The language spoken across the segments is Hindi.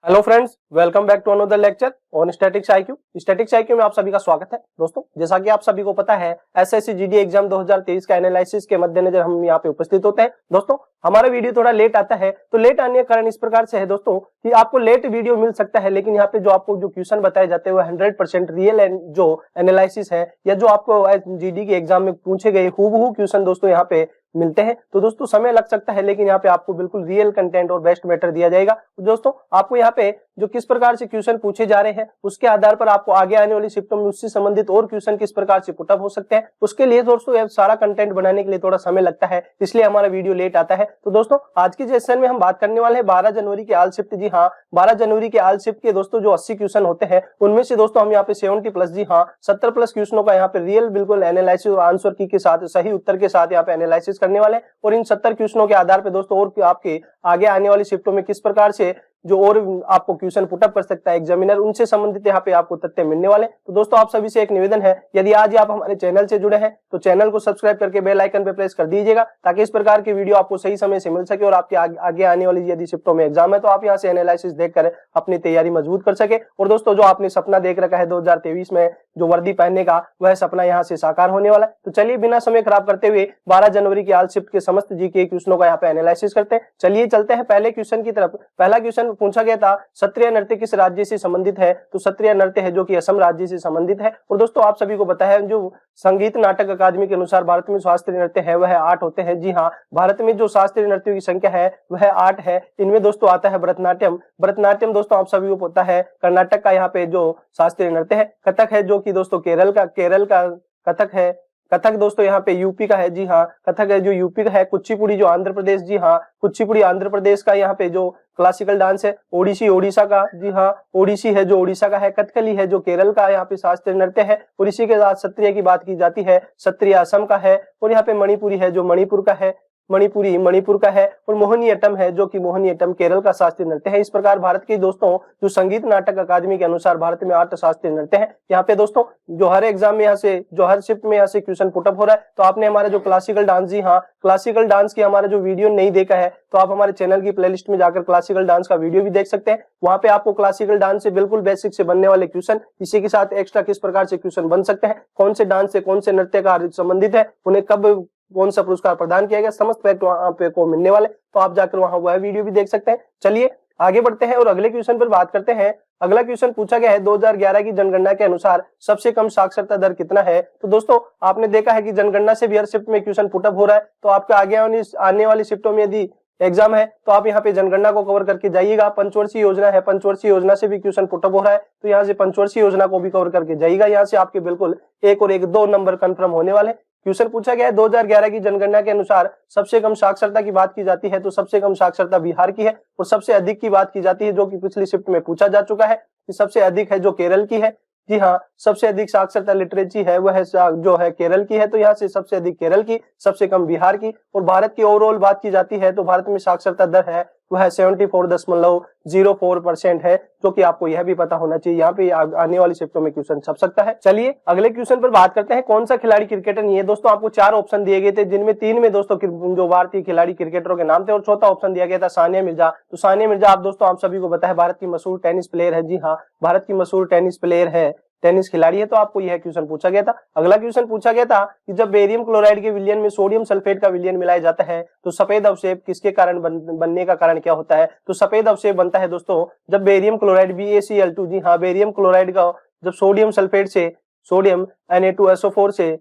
Hello friends, welcome back to another lecture on statics IQ. Statics IQ में आप सभी का स्वागत है। दोस्तों, जैसा कि आप सभी को पता है, एसएससी जीडी एग्जाम 2023 का एनालिसिस के मद्देनजर हम यहाँ पे उपस्थित होते हैं। दोस्तों, हमारा वीडियो थोड़ा लेट आता है, तो लेट आने का कारण इस प्रकार से है दोस्तों कि आपको लेट वीडियो मिल सकता है, लेकिन यहाँ पे जो आपको जो क्वेश्चन बताए जाते हैं वो 100% रियल जो एनालिसिस है या जो आपको जीडी के एग्जाम में पूछे गए हूबहू क्वेश्चन दोस्तों यहाँ पे मिलते हैं। तो दोस्तों, समय लग सकता है, लेकिन यहाँ पे आपको बिल्कुल रियल कंटेंट और बेस्ट मैटर दिया जाएगा। तो दोस्तों, आपको यहाँ पे जो किस प्रकार से क्वेश्चन पूछे जा रहे हैं उसके आधार पर आपको आगे आने वाली शिफ्टों में उससे संबंधित और क्वेश्चन किस प्रकार से पुटअप हो सकते हैं, उसके लिए दोस्तों ये सारा कंटेंट बनाने के लिए थोड़ा समय लगता है, इसलिए हमारा वीडियो लेट आता है। तो दोस्तों, आज की सेशन में हम बात करने वाले हैं 12 जनवरी के आल शिफ्ट। जी हाँ, 12 जनवरी के आल शिफ्ट के दोस्तों जो 80 क्वेश्चन होते हैं उनमें से दोस्तों हम यहाँ पे 70 प्लस, जी हाँ 70 प्लस क्वेश्चनों का यहाँ पे रियल बिल्कुल एनालिसिस और आंसर की के साथ सही उत्तर के साथ यहाँ पे एनालिसिस करने वाले हैं। और इन 70 क्वेश्चनों के आधार पर दोस्तों और आपके आगे आने वाली शिफ्टों में किस प्रकार से जो और आपको क्वेश्चन पुटअप कर सकता है एग्जामिनर, उनसे संबंधित यहाँ पे आपको तथ्य मिलने वाले। तो दोस्तों, आप सभी से एक निवेदन है, यदि आज आप हमारे चैनल से जुड़े हैं तो चैनल को सब्सक्राइब करके बेल आइकन पे प्रेस कर दीजिएगा, ताकि इस प्रकार की वीडियो आपको सही समय से मिल सके और आपके आगे आने वाली यदि शिफ्टों में एग्जाम है तो आप यहाँ से एनालिसिस देखकर अपनी तैयारी मजबूत कर सके। और दोस्तों, जो आपने सपना देख रखा है 2023 में जो वर्दी पहनने का, वह सपना यहाँ से साकार होने वाला है। तो चलिए बिना समय खराब करते हुए 12 जनवरी की आल शिफ्ट के समस्त जीके क्वेश्चनों का यहाँ पे एनालिसिस करते हैं। चलिए चलते हैं पहले क्वेश्चन की तरफ। पहला क्वेश्चन पूछा गया था, क्षत्रिय नृत्य किस राज्य से संबंधित है? तो क्षत्रिय नृत्य है जो कि असम राज्य से संबंधित है। और दोस्तों, आप सभी को पता है जो संगीत नाटक अकादमी के अनुसार भारत में शास्त्रीय नृत्य है वह 8 होते हैं। जी हाँ, भारत में जो शास्त्रीय नृत्यों की संख्या है वह 8 है। इनमें दोस्तों आता है भरतनाट्यम। भरतनाट्यम दोस्तों आप सभी को पता है कर्नाटक का यहाँ पे जो शास्त्रीय नृत्य है। कथक है जो कि दोस्तों केरल का कथक है। कथक दोस्तों यहाँ पे यूपी का है। जी हाँ, कथक है जो यूपी का है। कुचिपुड़ी जो आंध्र प्रदेश, जी हाँ कुचिपुड़ी आंध्र प्रदेश का यहाँ पे जो क्लासिकल डांस है। ओडिसी ओडिशा का, जी हाँ ओडिसी है जो ओडिशा का है। कथकली है जो केरल का यहाँ पे शास्त्रीय नृत्य है। और इसी के साथ क्षत्रिय की बात की जाती है, क्षत्रिय असम का है। और यहाँ पे मणिपुरी है जो मणिपुर का है, मणिपुरी मणिपुर का है। और मोहिनीअट्टम है जो कि मोहिनीअट्टम केरल का शास्त्रीय नृत्य है। इस प्रकार भारत के दोस्तों जो संगीत नाटक अकादमी के अनुसार भारत में 8 शास्त्रीय नृत्य है। यहाँ पे दोस्तों जो हर एग्जाम में यहाँ से जो हर शिफ्ट में यहाँ से क्वेश्चन पुटअप हो रहा है। तो आपने हमारा जो क्लासिकल डांस, जी हाँ क्लासिकल डांस की हमारा जो वीडियो नहीं देखा है तो आप हमारे चैनल की प्लेलिस्ट में जाकर क्लासिकल डांस का वीडियो भी देख सकते हैं। वहां पे आपको क्लासिकल डांस से बिल्कुल बेसिक से बनने वाले क्वेश्चन, इसी के साथ एक्स्ट्रा किस प्रकार से क्वेश्चन बन सकते हैं, कौन से डांस से कौन से नृत्य का संबंधित है, उन्हें कब कौन सा पुरस्कार प्रदान किया गया, समस्त फैक्ट वहां पे को मिलने वाले। तो आप जाकर वहां वह वीडियो भी देख सकते हैं। चलिए आगे बढ़ते हैं और अगले क्वेश्चन पर बात करते हैं। अगला क्वेश्चन पूछा गया है 2011 की जनगणना के अनुसार सबसे कम साक्षरता दर कितना है? तो दोस्तों, आपने देखा है कि जनगणना से भी हर शिफ्ट में क्वेश्चन पुटअप हो रहा है। तो आपके आगे आने वाली शिफ्टों में यदि एग्जाम है तो आप यहाँ पे जनगणना को कवर करके जाइएगा। पंचवर्षीय योजना है, पंचवर्षीय योजना से भी क्वेश्चन पुटअप हो रहा है, तो यहाँ से पंचवर्षीय योजना को भी कवर करके जाइएगा। यहाँ से आपके बिल्कुल 1 और 1 2 नंबर कंफर्म होने वाले। क्वेश्चन पूछा गया है 2011 की जनगणना के अनुसार सबसे कम साक्षरता की बात की जाती है, तो सबसे कम साक्षरता बिहार की है। और सबसे अधिक की बात की जाती है जो कि पिछली शिफ्ट में पूछा जा चुका है कि सबसे अधिक है जो केरल की है। जी हाँ, सबसे अधिक साक्षरता लिटरेसी है वह जो है केरल की है, तो यहाँ से सबसे अधिक केरल की, सबसे कम बिहार की। और भारत की ओवरऑल बात की जाती है तो भारत में साक्षरता दर है वह 74.04% है, जो कि आपको यह भी पता होना चाहिए। यहाँ पे आने वाली शिफ्टों में क्वेश्चन छप सकता है। चलिए अगले क्वेश्चन पर बात करते हैं। कौन सा खिलाड़ी क्रिकेटर नहीं है? दोस्तों आपको 4 ऑप्शन दिए गए थे, जिनमें 3 में दोस्तों जो भारतीय खिलाड़ी क्रिकेटरों के नाम थे, और चौथा ऑप्शन दिया गया था सानिया मिर्जा। तो सानिया मिर्जा आप दोस्तों आप सभी को पता है भारत की मशहूर टेनिस प्लेयर है। जी हाँ, भारत की मशहूर टेनिस प्लेयर है, टेनिस खिलाड़ी है। तो आपको यह क्वेश्चन पूछा गया था। अगला क्वेश्चन पूछा गया था कि जब बेरियम क्लोराइड के विलयन में सोडियम सल्फेट का विलयन मिलाया जाता है तो सफेद अवशेष किसके कारण बनने का कारण क्या होता है? तो सफेद अवशेष बनता है दोस्तों जब बेरियम क्लोराइड BaCl2, जी हाँ बेरियम क्लोराइड का जब सोडियम सल्फेट से सोडियम Na2SO4 से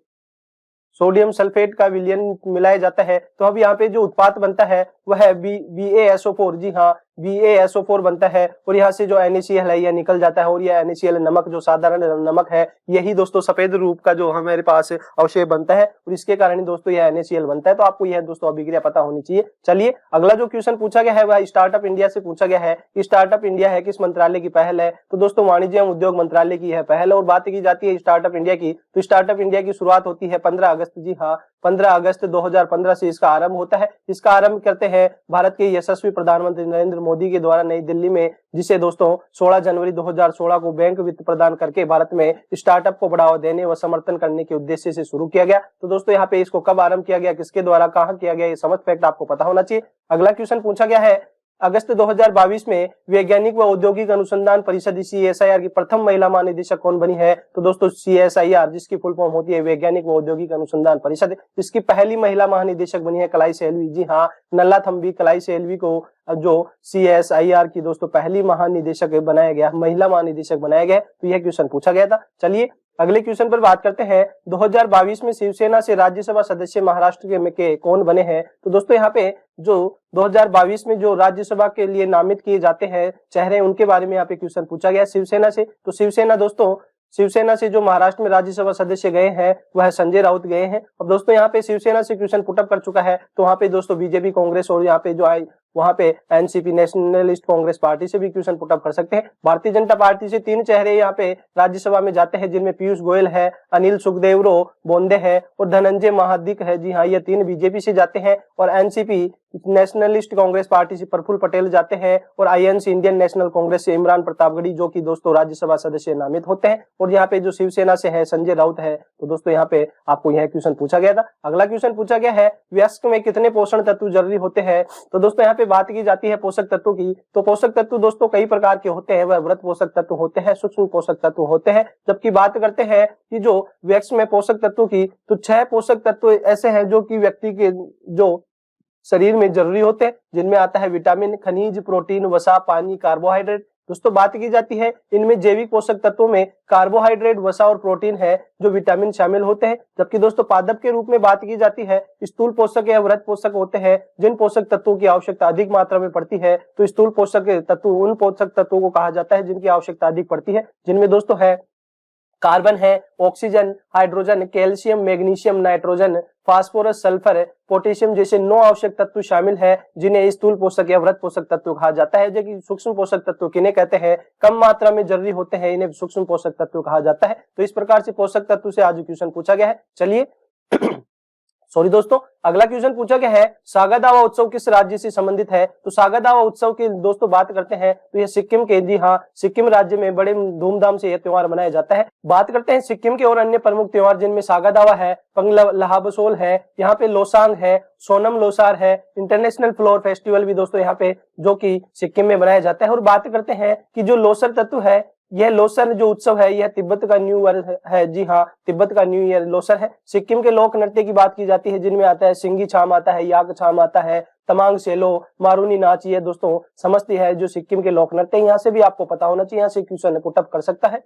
सोडियम सल्फेट का विलयन मिलाया जाता है, तो अब यहाँ पे जो उत्पाद बनता है वह है BaSO4। जी हाँ BaSO4 बनता है। और यहाँ से जो NaCl है यह निकल जाता है, और यह NaCl नमक जो साधारण नमक है, यही दोस्तों सफेद रूप का जो हमारे पास अवशेष बनता है, और इसके कारण दोस्तों यह NaCl बनता है। तो आपको यह दोस्तों अभिक्रिया पता होनी चाहिए। चलिए अगला जो क्वेश्चन पूछा गया है वह स्टार्टअप इंडिया से पूछा गया है। स्टार्टअप इंडिया है किस मंत्रालय की पहल है? तो दोस्तों वाणिज्य एवं उद्योग मंत्रालय की यह पहल है। और बात की जाती है स्टार्टअप इंडिया की, तो स्टार्टअप इंडिया की शुरुआत होती है 15 अगस्त, जी हाँ 15 अगस्त 2015 से इसका आरंभ होता है। इसका आरंभ करते हैं भारत के यशस्वी प्रधानमंत्री नरेंद्र मोदी के द्वारा नई दिल्ली में, जिसे दोस्तों 16 जनवरी 2016 को बैंक वित्त प्रदान करके भारत में स्टार्टअप को बढ़ावा देने व समर्थन करने के उद्देश्य से शुरू किया गया। तो दोस्तों यहाँ पे इसको कब आरंभ किया गया, किसके द्वारा, कहाँ किया गया, ये समस्त फैक्ट आपको पता होना चाहिए। अगला क्वेश्चन पूछा गया है अगस्त 2022 में वैज्ञानिक व औद्योगिक अनुसंधान परिषद CSIR की प्रथम महिला महानिदेशक कौन बनी है? तो दोस्तों CSIR, जिसकी फुल फॉर्म होती है वैज्ञानिक व औद्योगिक अनुसंधान परिषद, इसकी पहली महिला महानिदेशक बनी है कलाई सेल्वी। जी हाँ, नल्लाथम्बी कलाई सेल्वी को जो CSIR की दोस्तों पहली महानिदेशक बनाया गया, महिला महानिदेशक बनाया गया। तो यह क्वेश्चन पूछा गया था। चलिए अगले क्वेश्चन पर बात करते हैं। 2022 में शिवसेना से राज्यसभा सदस्य महाराष्ट्र के कौन बने हैं? तो दोस्तों यहाँ पे जो 2022 में जो राज्यसभा के लिए नामित किए जाते हैं चेहरे, उनके बारे में यहाँ पे क्वेश्चन पूछा गया शिवसेना से। तो शिवसेना से जो महाराष्ट्र में राज्यसभा सदस्य गए हैं वह संजय राउत गए हैं। अब दोस्तों यहाँ पे शिवसेना से क्वेश्चन पुटअप कर चुका है, तो वहाँ पे दोस्तों बीजेपी, कांग्रेस और यहाँ पे जो आई वहां पे एनसीपी नेशनलिस्ट कांग्रेस पार्टी से भी क्वेश्चन पुटअप कर सकते हैं। भारतीय जनता पार्टी से 3 चेहरे यहाँ पे राज्यसभा में जाते हैं, जिनमें पीयूष गोयल है, अनिल सुखदेवरो बोंदे है और धनंजय महादिक है। जी हाँ, ये 3 बीजेपी से जाते हैं और एनसीपी नेशनलिस्ट कांग्रेस पार्टी से प्रफुल्ल पटेल जाते हैं और आईएनसी इंडियन नेशनल कांग्रेस से इमरान प्रतापगढ़ी जो कि दोस्तों राज्यसभा सदस्य नामित होते हैं। और यहाँ पे जो शिवसेना से है संजय राउत है। तो दोस्तों यहाँ पे आपको यह क्वेश्चन पूछा गया था। अगला क्वेश्चन पूछा गया है वयस्क में कितने पोषण तत्व जरूरी होते हैं? तो दोस्तों यहाँ पे बात की जाती है पोषक तत्वों की। तो पोषक तत्व दोस्तों कई प्रकार के होते हैं, वह वृत्त पोषक तत्व होते हैं, सूक्ष्म पोषक तत्व होते हैं। जबकि बात करते हैं कि जो वयस्क में पोषक तत्वों की, तो 6 पोषक तत्व ऐसे हैं जो कि व्यक्ति के जो शरीर में जरूरी होते हैं, जिनमें आता है विटामिन, खनिज, प्रोटीन, वसा, पानी, कार्बोहाइड्रेट। दोस्तों बात की जाती है इनमें जैविक पोषक तत्वों में कार्बोहाइड्रेट, वसा और प्रोटीन है, जो विटामिन शामिल होते हैं। जबकि दोस्तों पादप के रूप में बात की जाती है स्थूल पोषक या वृत्त पोषक होते हैं, जिन पोषक तत्वों की आवश्यकता अधिक मात्रा में पड़ती है। तो स्थूल पोषक तत्व उन पोषक तत्वों को कहा जाता है जिनकी आवश्यकता अधिक पड़ती है, जिनमें दोस्तों है कार्बन है, oxygen, hydrogen, calcium, magnesium, nitrogen, phosphorus, sulphur, potassium जैसे 9 आवश्यक तत्व शामिल हैं, जिन्हें स्थूल पोषक या वृत्त पोषक तत्व कहा जाता है। जबकि सूक्ष्म पोषक तत्व किन्हें कहते हैं? कम मात्रा में जरूरी होते हैं, इन्हें सूक्ष्म पोषक तत्व कहा जाता है। तो इस प्रकार से पोषक तत्व से आज क्वेश्चन पूछा गया है। चलिए सॉरी दोस्तों, अगला क्वेश्चन पूछा गया है सागा दावा उत्सव किस राज्य से संबंधित है? तो सागा दावा उत्सव की दोस्तों बात करते हैं तो यह सिक्किम के, जी हाँ, सिक्किम राज्य में बड़े धूमधाम से यह त्योहार मनाया जाता है। बात करते हैं सिक्किम के और अन्य प्रमुख त्योहार, जिनमें सागा दावा है, पंगलाहाबसोल है, यहाँ पे लोसांग है, सोनम लोसार है, इंटरनेशनल फ्लोर फेस्टिवल भी दोस्तों यहाँ पे जो कि सिक्किम में मनाया जाता है। और बात करते हैं कि जो लोसर तत्व है, यह लोसर जो उत्सव है यह तिब्बत का न्यू ईयर है। जी हाँ, तिब्बत का न्यू ईयर लोसर है। सिक्किम के लोक नृत्य की बात की जाती है, जिनमें आता है सिंगी छाम आता है, याक छाम आता है, तमांग सेलो, मारूनी नाच, ये दोस्तों समझती है जो सिक्किम के लोक नृत्य। यहाँ से भी आपको पता होना चाहिए, यहाँ से क्वेश्चन पुटअप कर सकता है।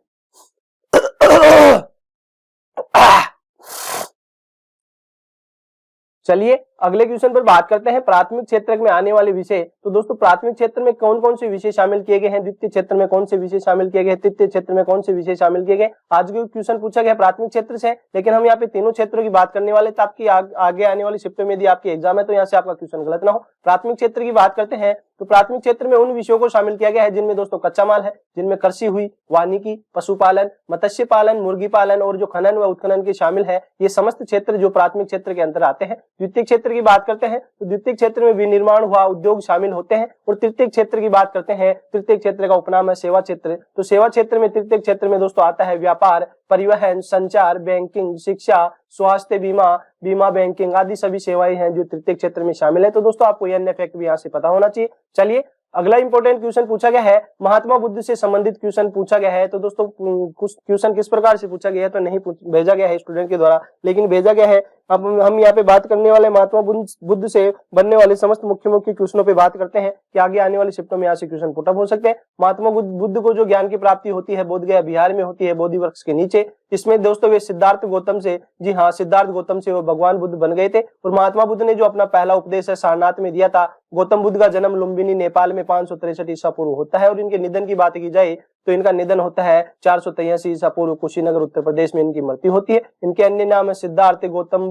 चलिए अगले क्वेश्चन पर बात करते हैं प्राथमिक क्षेत्र में आने वाले विषय। तो दोस्तों प्राथमिक क्षेत्र में कौन कौन से विषय शामिल किए गए हैं, द्वितीय क्षेत्र में कौन से विषय शामिल किए गए, तृतीय क्षेत्र में कौन से विषय शामिल किए गए। आज के क्वेश्चन पूछा गया प्राथमिक क्षेत्र से, लेकिन हम यहाँ पे तीनों क्षेत्रों की बात करने वाले, तो आपकी आगे आने वाली शिफ्ट में यदि आपकी एग्जाम है तो यहाँ से आपका क्वेश्चन गलत ना हो। प्राथमिक क्षेत्र की बात करते हैं तो प्राथमिक क्षेत्र में उन विषयों को शामिल किया गया है जिनमें दोस्तों कच्चा माल है, जिनमें कृषि हुई, वानिकी, पशुपालन, मत्स्य पालन, मुर्गी पालन और जो खनन व उत्खनन के शामिल है, ये समस्त क्षेत्र जो प्राथमिक क्षेत्र के अंदर आते हैं। द्वितीय क्षेत्र की बात करते हैं तो द्वितीय क्षेत्र में विनिर्माण हुआ, उद्योग शामिल होते हैं। और तृतीय क्षेत्र की बात करते हैं, तृतीय क्षेत्र का उपनाम है सेवा क्षेत्र। तो सेवा क्षेत्र में, तृतीय क्षेत्र में दोस्तों आता है व्यापार, परिवहन, संचार, बैंकिंग, शिक्षा, स्वास्थ्य बीमा, बीमा बैंकिंग आदि सभी सेवाएं हैं जो तृतीय क्षेत्र में शामिल है। तो दोस्तों आपको ये अन्य फैक्ट भी यहाँ से पता होना चाहिए। चलिए अगला इंपॉर्टेंट क्वेश्चन पूछा गया है, महात्मा बुद्ध से संबंधित क्वेश्चन पूछा गया है। तो दोस्तों कुछ क्वेश्चन किस प्रकार से पूछा गया है तो नहीं भेजा गया है स्टूडेंट के द्वारा, लेकिन भेजा गया है। अब हम यहाँ पे बात करने वाले महात्मा बुद्ध से बनने वाले समस्त मुख्य मुख्य क्वेश्चनों पे बात करते हैं कि आगे आने वाली शिफ्टों में यहाँ से क्वेश्चन पुटअप हो सकते हैं। महात्मा बुद्ध को जो ज्ञान की प्राप्ति होती है बोध गया बिहार में होती है, बोधि वृक्ष के नीचे। इसमें दोस्तों वे सिद्धार्थ गौतम से, जी हाँ, सिद्धार्थ गौतम से वो भगवान बुद्ध बन गए थे। और महात्मा बुद्ध ने जो अपना पहला उपदेश है सारनाथ में दिया था। गौतम बुद्ध का जन्म लुम्बिनी नेपाल में 563 ईसा पूर्व होता है। और इनके निधन की बात की जाए तो इनका निधन होता है 483 ईसा पूर्व, कुशीनगर उत्तर प्रदेश में इनकी मृत्यु होती है। इनके अन्य नाम है सिद्धार्थ, गौतम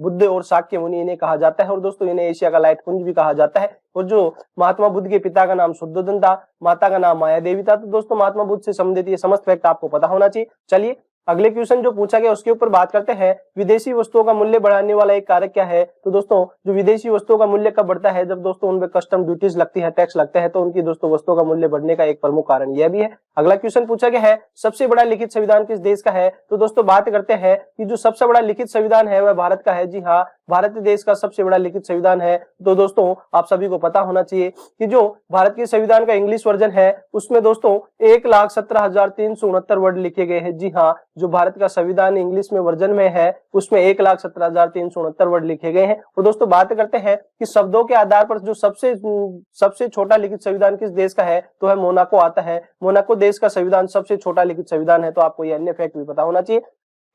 बुद्ध और शाक्य मुनि, इन्हें कहा जाता है। और दोस्तों इन्हें एशिया का लाइट पुंज भी कहा जाता है। और जो महात्मा बुद्ध के पिता का नाम शुद्धोधन था, माता का नाम माया देवी था। तो दोस्तों महात्मा बुद्ध से संबंधित ये समस्त फैक्ट आपको पता होना चाहिए। चलिए अगले क्वेश्चन जो पूछा गया उसके ऊपर बात करते हैं, विदेशी वस्तुओं का मूल्य बढ़ाने वाला एक कारक क्या है। तो दोस्तों जो विदेशी वस्तुओं का मूल्य कब बढ़ता है, जब दोस्तों उनपे कस्टम ड्यूटीज लगती है, टैक्स लगते हैं, तो उनकी दोस्तों वस्तुओं का मूल्य बढ़ने का एक प्रमुख कारण यह भी है। अगला क्वेश्चन पूछा गया है, सबसे बड़ा लिखित संविधान किस देश का है। तो दोस्तों बात करते हैं कि जो सबसे बड़ा लिखित संविधान है वह भारत का है। जी हाँ, भारत देश का सबसे बड़ा लिखित संविधान है। तो दोस्तों आप सभी को पता होना चाहिए कि जो भारत के संविधान का इंग्लिश वर्जन है उसमें दोस्तों 1,17,369 वर्ड लिखे गए हैं। जी हाँ, जो भारत का संविधान इंग्लिश में वर्जन में है उसमें 1,17,369 वर्ड लिखे गए हैं। और दोस्तों बात करते हैं कि शब्दों के आधार पर जो सबसे छोटा लिखित संविधान किस देश का है, तो है मोनाको आता है। मोनाको देश का संविधान सबसे छोटा लिखित संविधान है। तो आपको ये अन्य फैक्ट भी पता होना चाहिए।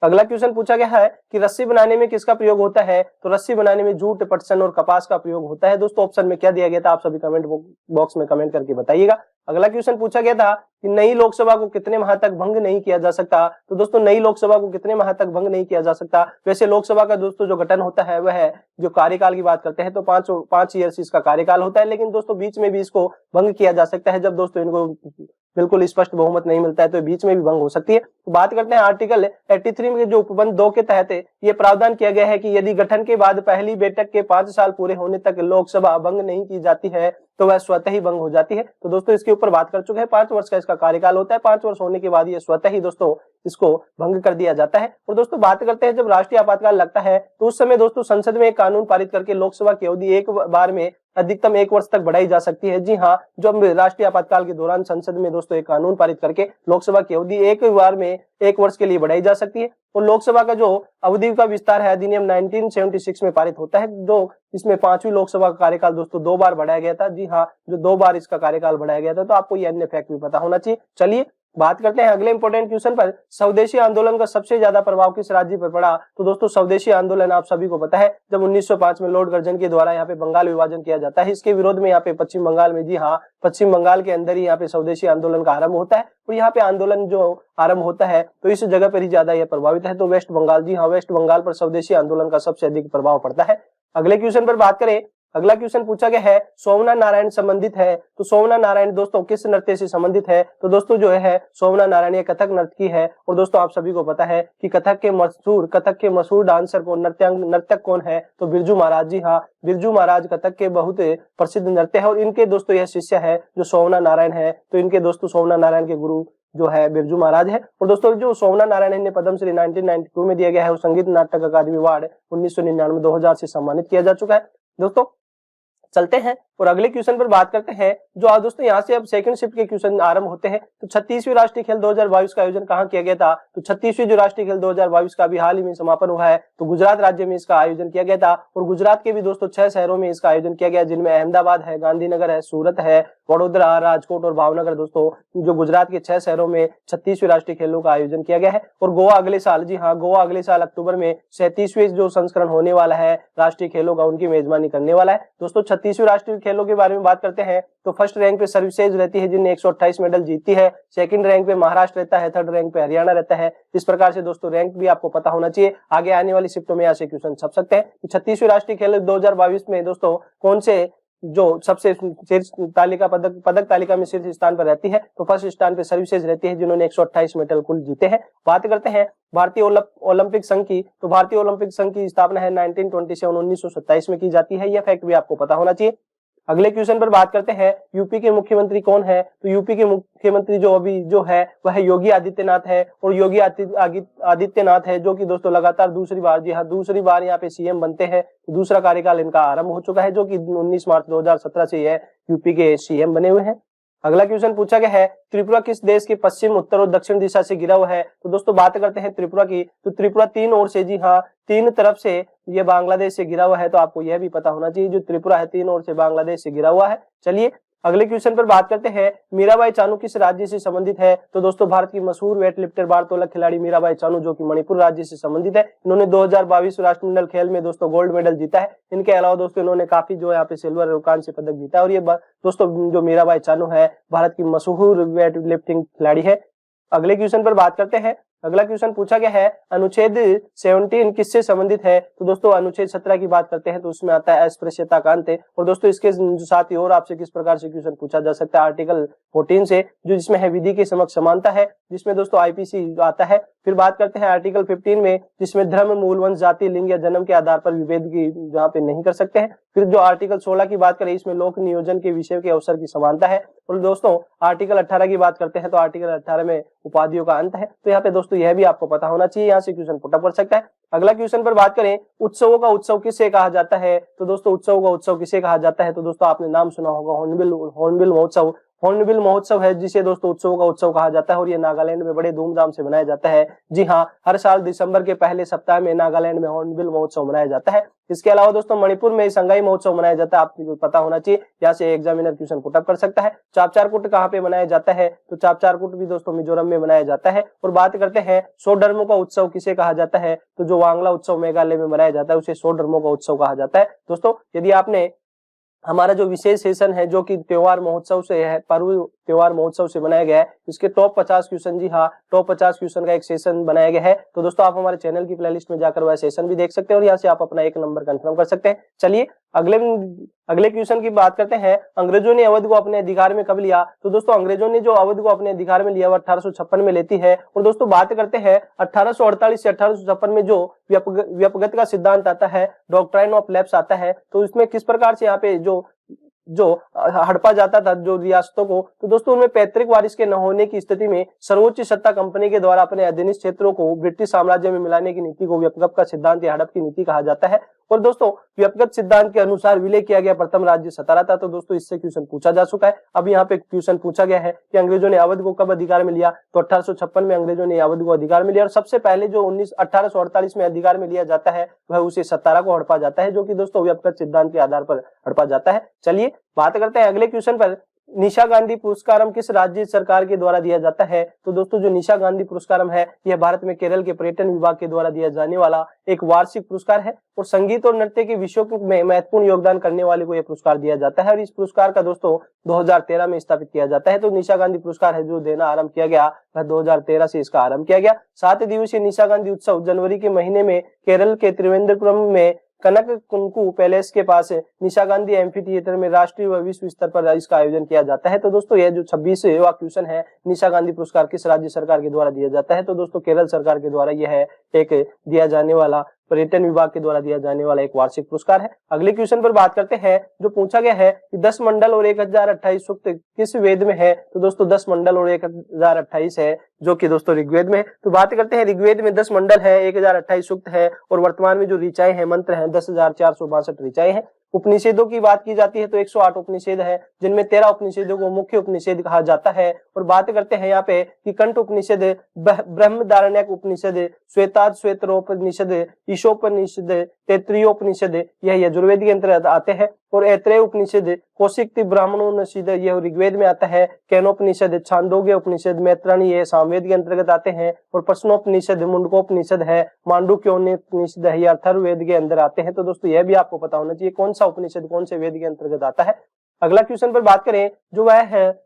अगला क्वेश्चन पूछा गया है कि रस्सी बनाने में किसका प्रयोग होता है, तो रस्सी बनाने में जूट, पटसन और कपास का प्रयोग होता है। दोस्तों ऑप्शन में क्या दिया गया था आप सभी कमेंट बॉक्स में कमेंट करके बताइएगा। अगला क्वेश्चन पूछा गया था कि नई लोकसभा को कितने माह तक भंग नहीं किया जा सकता, तो दोस्तों नई लोकसभा को कितने माह तक भंग नहीं किया जा सकता। वैसे लोकसभा का दोस्तों जो गठन होता है वह जो कार्यकाल की बात करते हैं तो 5 ईयर्स इसका कार्यकाल होता है, लेकिन दोस्तों बीच में भी इसको भंग किया जा सकता है जब दोस्तों इनको बिल्कुल स्पष्ट बहुमत नहीं मिलता है तो बीच में भी भंग हो सकती है। तो बात करते हैं आर्टिकल 83 में जो उपबंध 2 के तहत ये प्रावधान किया गया है कि यदि गठन के बाद पहली बैठक के 5 साल पूरे होने तक लोकसभा भंग नहीं की जाती है तो वह स्वतः ही भंग हो जाती है। तो दोस्तों इसके ऊपर बात कर चुके हैं, 5 वर्ष का इसका कार्यकाल होता है। 5 वर्ष होने के बाद ये स्वतः ही दोस्तों इसको भंग कर दिया जाता है। और दोस्तों बात करते हैं जब राष्ट्रीय आपातकाल लगता है तो उस समय दोस्तों संसद में एक कानून पारित करके लोकसभा की अवधि एक बार में अधिकतम 1 वर्ष तक बढ़ाई जा सकती है। जी हाँ, जब राष्ट्रीय आपातकाल के दौरान संसद में दोस्तों एक कानून पारित करके लोकसभा की अवधि एक बार में 1 वर्ष के लिए बढ़ाई जा सकती है। और लोकसभा का जो अवधि का विस्तार है अधिनियम 1976 में पारित होता है। इसमें 5वीं लोकसभा का कार्यकाल दोस्तों 2 बार बढ़ाया गया था। जी हाँ, जो 2 बार इसका कार्यकाल बढ़ाया गया था। तो आपको ये अन्य फैक्ट भी पता होना चाहिए। चलिए बात करते हैं अगले इंपॉर्टेंट क्वेश्चन पर। स्वदेशी आंदोलन का सबसे ज्यादा प्रभाव किस राज्य पर पड़ा, तो दोस्तों स्वदेशी आंदोलन आप सभी को पता है जब 1905 में लॉर्ड कर्जन के द्वारा यहाँ पे बंगाल विभाजन किया जाता है, इसके विरोध में यहाँ पे पश्चिम बंगाल में, जी हाँ पश्चिम बंगाल के अंदर ही यहाँ पे स्वदेशी आंदोलन का आरंभ होता है। और यहाँ पे आंदोलन जो आरंभ होता है तो इस जगह पर ही ज्यादा यह प्रभावित है, तो वेस्ट बंगाल। जी हाँ, वेस्ट बंगाल पर स्वदेशी आंदोलन का सबसे अधिक प्रभाव पड़ता है। अगले क्वेश्चन पर बात करें, अगला क्वेश्चन पूछा गया है सोमनाथ नारायण संबंधित है, तो सोमनाथ नारायण दोस्तों किस नृत्य से संबंधित है, तो दोस्तों जो है सोमनाथ नारायण ये कथक नृत्य की है। और दोस्तों आप सभी को पता है कि कथक के मशहूर डांसर कौन, नर्तक कौन है, तो बिरजू महाराज। जी हाँ, बिरजू महाराज कथक के बहुत प्रसिद्ध नृत्य है और इनके दोस्तों यह शिष्य है जो सोमनाथ नारायण है। तो इनके दोस्तों सोमनाथ नारायण के गुरु जो है बिरजू महाराज है। और दोस्तों जो सोमनाथ नारायण ने पद्मश्री 1992 में दिया गया है और संगीत नाटक अकादमी अवार्ड 1999 2000 से सम्मानित किया जा चुका है। दोस्तों चलते हैं और अगले क्वेश्चन पर बात करते हैं। जो दोस्तों यहाँ से अब सेकंड शिफ्ट के क्वेश्चन आरंभ होते हैं। तो 36वीं राष्ट्रीय खेल 2022 का आयोजन कहाँ किया गया था, तो 36वीं जो राष्ट्रीय खेल 2022 का अभी हाल ही में समापन हुआ है तो गुजरात राज्य में इसका आयोजन किया गया था। और गुजरात के भी दोस्तों 6 शहरों में इसका आयोजन किया गया, जिनमें अहमदाबाद है, गांधीनगर है, सूरत है, वडोदरा, राजकोट और भावनगर। दोस्तों जो गुजरात के 6 शहरों में 36वीं राष्ट्रीय खेलों का आयोजन किया गया है। और गोवा अगले साल, जी हाँ गोवा अगले साल अक्टूबर में 37वीं जो संस्करण होने वाला है राष्ट्रीय खेलों का, उनकी मेजबानी करने वाला है। दोस्तों 36वीं राष्ट्रीय खेलों के बारे में बात करते हैं तो फर्स्ट रैंक पे सर्विसेज रहती है जिनने 128 मेडल जीती है, सेकंड रैंक पे महाराष्ट्र रहता है, थर्ड रैंक पे हरियाणा रहता है। इस प्रकार से दोस्तों रैंक भी आपको पता होना चाहिए, आगे आने वाली शिफ्टों में यहाँ से क्वेश्चन छप सकते हैं। 36वीं राष्ट्रीय खेल 2022 में दोस्तों कौन से जो सबसे शीर्ष तालिका पदक तालिका में शीर्ष स्थान पर रहती है, तो फर्स्ट स्थान पे सर्विसेज रहती है जिन्होंने 128 मेडल कुल जीते हैं। बात करते हैं भारतीय ओलंपिक संघ की, तो भारतीय ओलंपिक संघ की स्थापना है 1927 में की जाती है, यह फैक्ट भी आपको पता होना चाहिए। अगले क्वेश्चन पर बात करते हैं यूपी के मुख्यमंत्री कौन है, तो यूपी के मुख्यमंत्री जो अभी जो है वह योगी आदित्यनाथ है। और योगी आदित्यनाथ है जो कि दोस्तों लगातार दूसरी बार, जी हाँ दूसरी बार यहाँ पे सीएम बनते हैं। दूसरा कार्यकाल इनका आरंभ हो चुका है जो कि 19 मार्च 2017 से यह यूपी के सीएम बने हुए हैं। अगला क्वेश्चन पूछा गया है त्रिपुरा किस देश के पश्चिम, उत्तर और दक्षिण दिशा से घिरा हुआ है, तो दोस्तों बात करते हैं त्रिपुरा की, तो त्रिपुरा 3 ओर से, जी हाँ 3 तरफ से ये बांग्लादेश से घिरा हुआ है। तो आपको यह भी पता होना चाहिए जो त्रिपुरा है 3 ओर से बांग्लादेश से घिरा हुआ है। चलिए अगले क्वेश्चन पर बात करते हैं मीराबाई चानू किस राज्य से संबंधित है, तो दोस्तों भारत की मशहूर वेट लिफ्टर भारोत्तोलक खिलाड़ी मीराबाई चानू जो कि मणिपुर राज्य से संबंधित है। इन्होंने 2022 राष्ट्रमंडल खेल में दोस्तों गोल्ड मेडल जीता है। इनके अलावा दोस्तों इन्होंने काफी जो यहाँ पे सिल्वर और कांस्य पदक जीता है। और ये दोस्तों जो मीराबाई चानू है भारत की मशहूर वेट लिफ्टिंग खिलाड़ी है। अगले क्वेश्चन पर बात करते हैं। अगला क्वेश्चन पूछा गया है अनुच्छेद 17 किससे संबंधित है, तो दोस्तों अनुच्छेद 17 की बात करते हैं तो उसमें आता है अस्पृश्यता का अंत। और दोस्तों इसके साथ ही और आपसे किस प्रकार से क्वेश्चन पूछा जा सकता है आर्टिकल 14 से, जो जिसमें है विधि के समक्ष समानता है, जिसमें दोस्तों आईपीसी आता है। फिर बात करते हैं आर्टिकल 15 में जिसमें धर्म, मूल, वंश, जाति, लिंग या जन्म के आधार पर विभेद की जहाँ पे नहीं कर सकते हैं। फिर जो आर्टिकल 16 की बात करें, इसमें लोक नियोजन के विषय के अवसर की समानता है। और दोस्तों आर्टिकल 18 की बात करते हैं तो आर्टिकल 18 में उपाधियों का अंत है। तो यहाँ पे दोस्तों यह भी आपको पता होना चाहिए, यहाँ से क्वेश्चन पुटअप कर सकता है। अगला क्वेश्चन पर बात करें, उत्सवों का उत्सव किसे कहा जाता है? तो दोस्तों उत्सवों का उत्सव किसे कहा जाता है? तो दोस्तों आपने नाम सुना होगा, हॉर्नबिल महोत्सव। हॉर्नबिल महोत्सव है जिसे दोस्तों उत्सवों का उत्सव कहा जाता है और ये नागालैंड में बड़े धूमधाम से मनाया जाता है। जी हाँ, हर साल दिसंबर के पहले सप्ताह में नागालैंड में हॉर्नबिल महोत्सव मनाया जाता है। इसके अलावा दोस्तों मणिपुर में संगाई महोत्सव मनाया जाता है, आपको पता होना चाहिए, यहाँ से एग्जामिनर क्वेश्चन पुटअप कर सकता है। चापचारकुट कहाँ पे मनाया जाता है? तो चापचारकुट भी दोस्तों मिजोरम में मनाया जाता है। और बात करते हैं सोडर्मो का उत्सव किसे कहा जाता है? तो जो वांगला उत्सव मेघालय में मनाया जाता है उसे सोडर्मो का उत्सव कहा जाता है। दोस्तों यदि आपने हमारा जो विशेष सेशन है जो कि त्योहार महोत्सव से है, पर्व त्योहार महोत्सव से बनाया गया है, इसके टॉप 50 क्वेश्चन, जी हाँ टॉप 50 क्वेश्चन का एक सेशन बनाया गया है। तो दोस्तों आप हमारे चैनल की प्लेलिस्ट में जाकर वह सेशन भी देख सकते हैं और यहाँ से आप अपना 1 नंबर कंफर्म कर सकते हैं। चलिए अगले क्वेश्चन की बात करते हैं, अंग्रेजों ने अवध को अपने अधिकार में कब लिया? तो दोस्तों अंग्रेजों ने जो अवध को अपने अधिकार में लिया वो 1856 में लेती है। और दोस्तों बात करते हैं 1848 से 1856 में जो व्यपगत का सिद्धांत आता है, डॉक्ट्राइन ऑफ लैप्स आता है, तो इसमें किस प्रकार से यहाँ पे जो हड़पा जाता था जो रियासतों को, तो दोस्तों उनमें पैतृक वारिस के न होने की स्थिति में सर्वोच्च सत्ता कंपनी के द्वारा अपने अधीनस्थ क्षेत्रों को ब्रिटिश साम्राज्य में मिलाने की नीति को व्यपगत का सिद्धांत या हड़प की नीति कहा जाता है। और दोस्तों व्यपगत सिद्धांत के अनुसार विलय किया गया प्रथम राज्य सतारा था। तो दोस्तों इससे क्वेश्चन पूछा जा चुका है। अब यहाँ पे क्वेश्चन पूछा गया है कि अंग्रेजों ने अवध को कब अधिकार में लिया? तो 1856 में अंग्रेजों ने अवध को अधिकार में लिया। और सबसे पहले जो 1848 में अधिकार में लिया जाता है वह उसे सतारा को हड़पा जाता है, जो कि दोस्तों व्यपगत सिद्धांत के आधार पर हड़पा जाता है। चलिए बात करते हैं अगले क्वेश्चन पर, निशा गांधी पुरस्कारम किस राज्य सरकार के द्वारा दिया जाता है? तो दोस्तों जो निशा गांधी पुरस्कारम है यह भारत में केरल के पर्यटन विभाग के द्वारा दिया जाने वाला एक वार्षिक पुरस्कार है और संगीत और नृत्य के विषयों में महत्वपूर्ण योगदान करने वाले को यह पुरस्कार दिया जाता है। और इस पुरस्कार का दोस्तों 2013 में स्थापित किया जाता है। तो निशा गांधी पुरस्कार है जो देना आरंभ किया गया वह 2013 से इसका आरंभ किया गया। 7 दिवसीय निशा गांधी उत्सव जनवरी के महीने में केरल के त्रिवेंद्रपुरम में कनक कुंकू पैलेस के पास निशा गांधी एम्फी थिएटर में राष्ट्रीय व विश्व स्तर पर इसका आयोजन किया जाता है। तो दोस्तों यह जो 26वां क्वेश्चन है, निशा गांधी पुरस्कार किस राज्य सरकार के द्वारा दिया जाता है? तो दोस्तों केरल सरकार के द्वारा यह एक दिया जाने वाला, पर्यटन विभाग के द्वारा दिया जाने वाला एक वार्षिक पुरस्कार है। अगले क्वेश्चन पर बात करते हैं, जो पूछा गया है कि 10 मंडल और 1028 सूक्त किस वेद में है? तो दोस्तों 10 मंडल और 1028 है जो कि दोस्तों ऋग्वेद में। तो बात करते हैं ऋग्वेद में 10 मंडल है, 1028 सूक्त है और वर्तमान में जो ऋचाएं हैं, मंत्र हैं, 10,462 ऋचाएं हैं। उपनिषेदों की बात की जाती है तो 108 उपनिषेद है, जिनमें 13 उपनिषेदों को मुख्य उपनिषेद कहा जाता है। और बात करते हैं यहाँ पे कि कंठ उपनिषद, ब्रह्मदारण्यक उपनिषद, श्वेताद श्वेतरोपनिषद, ईशोपनिषद, तैत्तिरीयोपनिषद यह यजुर्वेद के अंतर्गत आते हैं। और ऐत्रेय उपनिषद, कौशिक ब्राह्मणोपनिषद यह ऋग्वेद में आता है। केनोपनिषद, छांदोग्य उपनिषद, मैत्राणी ये सामवेद के अंतर्गत आते हैं। और प्रश्नोपनिषद, मुंडकोपनिषद है, मांडुक्योपनिषद है, ये अथर्ववेद के अंदर आते हैं। तो दोस्तों यह भी आपको पता होना चाहिए कौन सा उपनिषद कौन से वेद के अंतर्गत आता है। अगला क्वेश्चन पर बात करें, जो वह है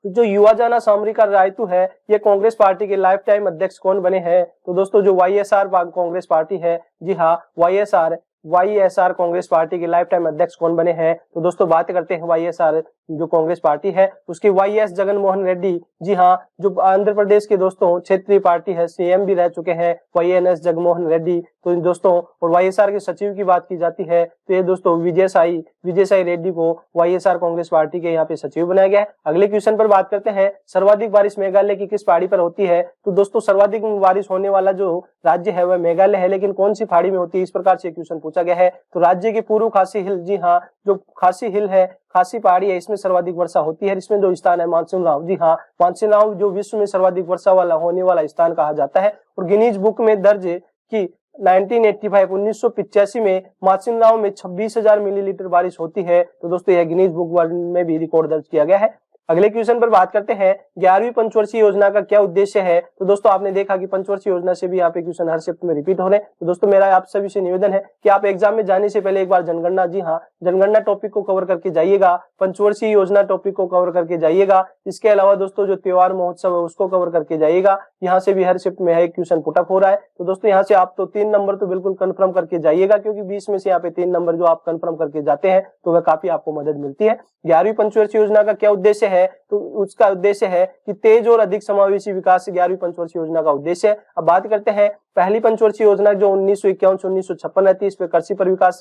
जो युवाजाना सामरिका रायतू है, ये कांग्रेस पार्टी के लाइफ टाइम अध्यक्ष कौन बने हैं? तो दोस्तों जो वाईएसआर कांग्रेस पार्टी है, जी हाँ वाईएसआर कांग्रेस पार्टी के लाइफ टाइम अध्यक्ष कौन बने हैं? तो दोस्तों बात करते हैं वाईएसआर जो कांग्रेस पार्टी है उसकी वाईएस जगनमोहन रेड्डी, जी हाँ जो आंध्र प्रदेश के दोस्तों क्षेत्रीय पार्टी है, सीएम भी रह चुके हैं वाईएनएस जगनमोहन रेड्डी। तो दोस्तों और वाईएसआर के सचिव की बात की जाती है तो ये दोस्तों विजयसाई रेड्डी को वाईएसआर कांग्रेस पार्टी के यहाँ पे सचिव बनाया गया है। अगले क्वेश्चन पर बात करते हैं, सर्वाधिक बारिश मेघालय की किस पहाड़ी पर होती है? तो दोस्तों सर्वाधिक बारिश होने वाला जो राज्य है वह मेघालय है, लेकिन कौन सी पहाड़ी में होती है, इस प्रकार से क्वेश्चन पूछा गया है। तो राज्य की पूर्व खासी हिल, जी हाँ जो खासी हिल है, खासी पहाड़ी है, इसमें सर्वाधिक वर्षा होती है। इसमें जो स्थान है मानसूनराव, जी हाँ मानसूनराव जो विश्व में सर्वाधिक वर्षा वाला होने वाला स्थान कहा जाता है। और गिनीज बुक में दर्ज की 1985 में मानसूनराव में 26,000 मिलीलीटर बारिश होती है। तो दोस्तों यह गिनीज बुक वर्ल्ड में भी रिकॉर्ड दर्ज किया गया है। अगले क्वेश्चन पर बात करते हैं, 11वीं पंचवर्षीय योजना का क्या उद्देश्य है? तो दोस्तों आपने देखा कि पंचवर्षीय योजना से भी यहाँ पे क्वेश्चन हर शिफ्ट में रिपीट हो रहे हैं। तो दोस्तों मेरा आप सभी से निवेदन है कि आप एग्जाम में जाने से पहले एक बार जनगणना, जी हाँ जनगणना टॉपिक को कवर करके जाइएगा, पंचवर्षीय योजना टॉपिक को कवर करके जाइएगा। इसके अलावा दोस्तों जो त्योहार महोत्सव है उसको कवर करके जाइएगा। यहाँ से भी हर शिफ्ट में है क्वेश्चन पुटअप हो रहा है। तो दोस्तों यहाँ से आप तो 3 नंबर तो बिल्कुल कंफर्म करके जाइएगा, क्योंकि 20 में से यहाँ पे 3 नंबर जो आप कंफर्म करके जाते हैं तो वह काफी आपको मदद मिलती है। 11वीं पंचवर्षीय योजना का क्या उद्देश्य है? तो उसका उद्देश्य है कि तेज और अधिक समावेशी विकास 11वीं पंचवर्षीय योजना का उद्देश्य है। अब बात करते हैं पहली पंचवर्षीय योजना जो 1951 से 1956 रहती है, इस पे कृषि पर विकास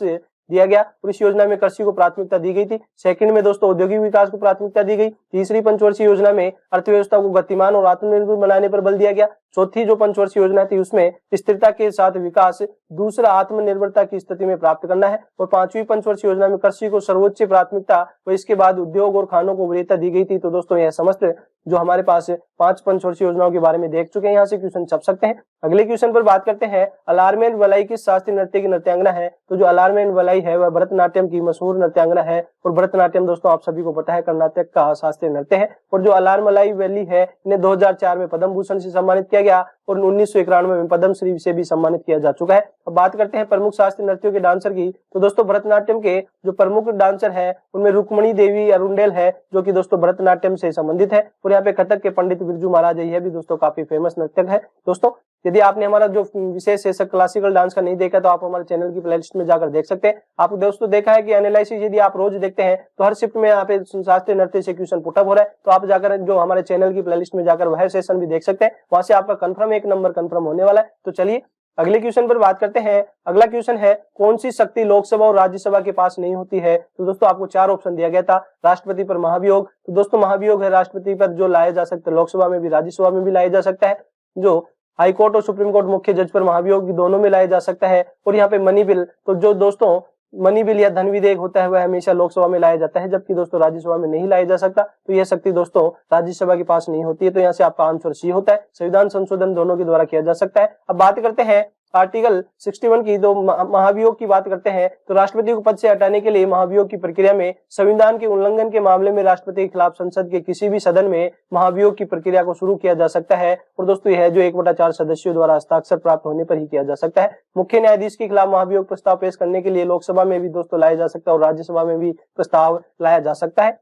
दिया गया और इस योजना में कृषि को प्राथमिकता दी गई थी। सेकंड में दोस्तों औद्योगिक विकास को प्राथमिकता दी गई। तीसरी पंचवर्षीय योजना में अर्थव्यवस्था को गतिमान और आत्मनिर्भर बनाने पर बल दिया गया। चौथी जो पंचवर्षीय योजना थी उसमें स्थिरता के साथ विकास, दूसरा आत्मनिर्भरता की स्थिति में प्राप्त करना है। और पांचवी पंचवर्षीय योजना में कृषि को सर्वोच्च प्राथमिकता और इसके बाद उद्योग और खानों को वरीयता दी गई थी। तो दोस्तों यह समस्त जो हमारे पास 5 पंचवर्षीय योजनाओं के बारे में देख चुके हैं, यहाँ से क्वेश्चन छप सकते हैं। अगले क्वेश्चन पर बात करते हैं, अलारमेन वलाई किस शास्त्रीय नृत्य की नृत्यांगना है? तो जो अलारमेन वलाई है वह भरतनाट्यम की मशहूर नृत्यांगना है और भरतनाट्यम दोस्तों आप सभी को पता है कर्नाटक का शास्त्रीय नृत्य है। और जो अलारमलाई वैली है इन्हें 2004 में पद्म भूषण से सम्मानित किया गया और 1991 में पद्मश्री से भी सम्मानित किया जा चुका है। अब बात करते हैं प्रमुख शास्त्रीय नृत्यों के डांसर की। तो दोस्तों भरतनाट्यम के जो प्रमुख डांसर है उनमें रुक्मणी देवी अरुंडेल है जो कि दोस्तों भरतनाट्यम से संबंधित है। और यहाँ पे कथक के पंडित बिरजू महाराज यह भी दोस्तों काफी फेमस नर्तक है। दोस्तों यदि आपने हमारा जो विशेष शीर्षक क्लासिकल डांस का नहीं देखा तो आप हमारे चैनल की प्लेलिस्ट में जाकर देख सकते हैं। आप दोस्तों देखा है कि एनालिसिस यदि आप रोज देखते हैं तो हर शिफ्ट में यहाँ पे शास्त्रीय नृत्य से क्वेश्चन पुट अप हो रहा है, तो आप जाकर जो हमारे चैनल की प्लेलिस्ट में जाकर वह सेशन भी देख सकते हैं, वहां से आपका कंफर्म 1 नंबर कंफर्म होने वाला है। तो चलिए अगले क्वेश्चन पर बात करते हैं। अगला क्वेश्चन है, कौन सी शक्ति लोकसभा और राज्यसभा के पास नहीं होती है? तो दोस्तों आपको 4 ऑप्शन दिया गया था। राष्ट्रपति पर महाभियोग, तो दोस्तों महाभियोग है राष्ट्रपति पर जो लाया जा सकता है, लोकसभा में भी राज्यसभा में भी लाया जा सकता है। जो हाई कोर्ट और सुप्रीम कोर्ट मुख्य जज पर महाभियोग दोनों में लाया जा सकता है। और यहाँ पे मनी बिल, तो जो दोस्तों मनी बिल या धन विधेयक होता है वह हमेशा लोकसभा में लाया जाता है, जबकि दोस्तों राज्यसभा में नहीं लाया जा सकता। तो यह शक्ति दोस्तों राज्यसभा के पास नहीं होती है। तो यहाँ से आपका आंसर सी होता है। संविधान संशोधन दोनों के द्वारा किया जा सकता है। अब बात करते हैं आर्टिकल 61 की, दो महाभियोग की बात करते हैं। तो राष्ट्रपति को पद से हटाने के लिए महाभियोग की प्रक्रिया में संविधान के उल्लंघन के मामले में राष्ट्रपति के खिलाफ संसद के किसी भी सदन में महाभियोग की प्रक्रिया को शुरू किया जा सकता है। और दोस्तों यह जो 1/4 सदस्यों द्वारा हस्ताक्षर प्राप्त होने पर ही किया जा सकता है। मुख्य न्यायाधीश के खिलाफ महाभियोग प्रस्ताव पेश करने के लिए लोकसभा में भी दोस्तों लाया जा सकता है और राज्यसभा में भी प्रस्ताव लाया जा सकता है।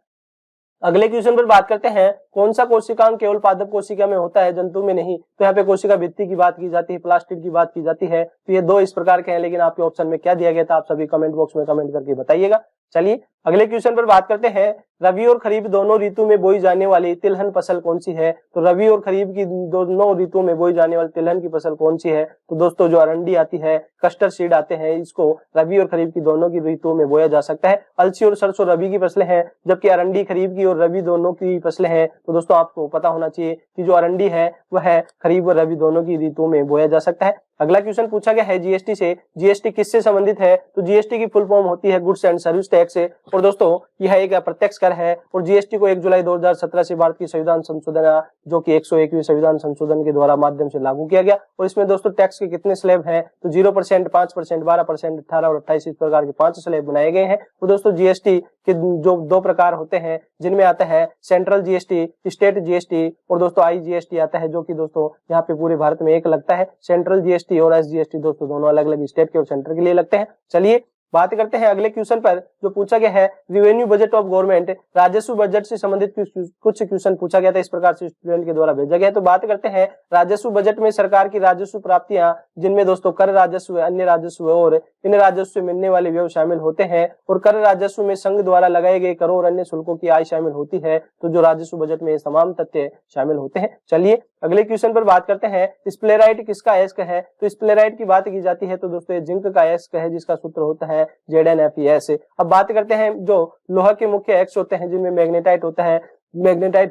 अगले क्वेश्चन पर बात करते हैं, कौन सा कोशिकांग केवल पादप कोशिका में होता है, जंतु में नहीं? तो यहाँ पे कोशिका भित्ति की बात की जाती है, प्लास्टिड की बात की जाती है। तो ये 2 इस प्रकार के हैं, लेकिन आपके ऑप्शन में क्या दिया गया था आप सभी कमेंट बॉक्स में कमेंट करके बताइएगा। चलिए अगले क्वेश्चन पर बात करते हैं, रबी और खरीफ दोनों ऋतु में बोई जाने वाली तिलहन फसल कौन सी है? तो रबी और खरीफ की दोनों ऋतुओं में बोई जाने वाली तिलहन की फसल कौन सी है? तो दोस्तों जो अरंडी आती है, कस्टर्ड सीड आते हैं, इसको रबी और खरीफ की दोनों की ऋतुओं में बोया जा सकता है। अलसी और सरसों रबी की फसलें हैं, जबकि अरंडी खरीफ की और रबी दोनों की फसलें हैं। तो दोस्तों आपको पता होना चाहिए कि जो अरंडी है वह खरीफ और रबी दोनों की ऋतुओं में बोया जा सकता है। अगला क्वेश्चन पूछा गया है जीएसटी से। जीएसटी किससे संबंधित है? तो जीएसटी की फुल फॉर्म होती है गुड्स एंड सर्विस टैक्स। और दोस्तों यह एक अप्रत्यक्ष कर है और जीएसटी को 1 जुलाई 2017 से भारत की संविधान संशोधन जो कि 101वें संविधान संशोधन के द्वारा माध्यम से लागू किया गया। और इसमें दोस्तों टैक्स के कितने स्लैब हैं? तो 0%, 5%, 12%, 18 और 28 इस प्रकार के 5 स्लैब बनाए गए हैं। तो दोस्तों जीएसटी के जो 2 प्रकार होते हैं, जिनमें आता है सेंट्रल जीएसटी, स्टेट जीएसटी और दोस्तों आईजीएसटी आता है, जो कि दोस्तों यहाँ पे पूरे भारत में एक लगता है। सेंट्रल जीएसटी और एसजीएसटी दोस्तों दोनों अलग अलग स्टेट के और सेंटर के लिए लगते हैं। चलिए बात करते हैं अगले क्वेश्चन पर, जो पूछा गया है रेवेन्यू बजट ऑफ गवर्नमेंट, राजस्व बजट से संबंधित कुछ क्वेश्चन पूछा गया था, इस प्रकार से स्टूडेंट के द्वारा भेजा गया है। तो बात करते हैं राजस्व बजट में सरकार की राजस्व प्राप्तियां, जिनमें दोस्तों कर राजस्व, अन्य राजस्व और इन राजस्व से मिलने वाले व्यय शामिल होते हैं। और कर राजस्व में संघ द्वारा लगाए गए करों और अन्य शुल्कों की आय शामिल होती है। तो जो राजस्व बजट में तमाम तथ्य शामिल होते हैं। चलिए अगले क्वेश्चन पर बात करते हैं, स्प्लेराइट किसका अयस्क है? तो स्प्लेराइट की बात की जाती है तो दोस्तों ये जिंक का अयस्क है, जिसका सूत्र होता है ZnFeS। अब बात करते हैं जो लोहा के मुख्य अयस्क होते हैं, जिनमें मैग्नेटाइट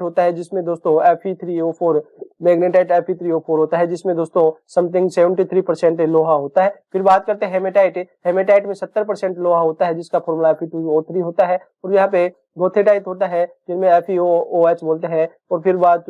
होता है, जिसमें दोस्तों Fe3O4 मैग्नेटाइट Fe3O4 होता है, जिसमें दोस्तों समथिंग 73% लोहा होता है। फिर बात करते हैं हेमेटाइट में 70% लोहा होता है, जिसका फॉर्मूला Fe2O3 होता है। और यहाँ पे गोथेटाइट होता है, जिनमें FeOH बोलते हैं। और फिर बात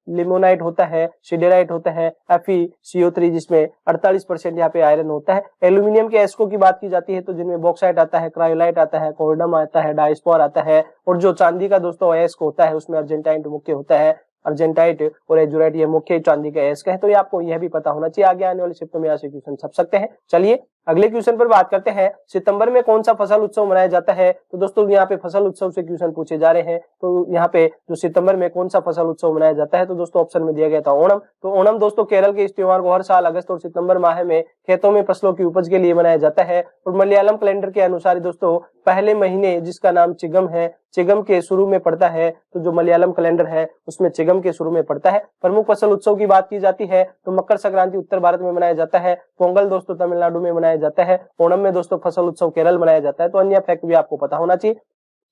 लिमोनाइट होता है, सिडेराइट होता है, FeCO3, जिसमें 48% यहाँ पे आयरन होता है। एल्यूमिनियम के अयस्कों की बात की जाती है तो जिनमें बॉक्साइट आता है, क्रायोलाइट आता है, कोर्डम आता है, डायस्पोर आता है। और जो चांदी का दोस्तों अयस्क होता है उसमें अर्जेंटाइन मुख्य होता है, अर्जेंटाइट और एजुराइट ये मुख्य चांदी का अयस्क है। तो ये आपको यह भी पता होना चाहिए, आगे आने वाले शिफ्ट में यहाँ से क्वेश्चन छप सकते हैं। चलिए अगले क्वेश्चन पर बात करते हैं, सितंबर में कौन सा फसल उत्सव मनाया जाता है? तो दोस्तों यहाँ पे फसल उत्सव से क्वेश्चन पूछे जा रहे हैं। तो यहाँ पे जो सितंबर में कौन सा फसल उत्सव मनाया जाता है, तो दोस्तों ऑप्शन में दिया गया था ओणम। तो ओणम दोस्तों केरल के इस त्योहार को हर साल अगस्त और सितंबर माह में खेतों में फसलों की उपज के लिए मनाया जाता है। और मलयालम कैलेंडर के अनुसार दोस्तों पहले महीने जिसका नाम चिगम है, चिगम के शुरू में पड़ता है। तो जो मलयालम कैलेंडर है उसमें चिगम के शुरू में पड़ता है। प्रमुख फसल उत्सव की बात की जाती है तो मकर संक्रांति उत्तर भारत में मनाया जाता है, पोंगल दोस्तों तमिलनाडु में मनाया जाता है। ओणम में दोस्तों फसल उत्सव केरल मनाया जाता है। तो अन्य फैक्ट भी आपको पता होना चाहिए।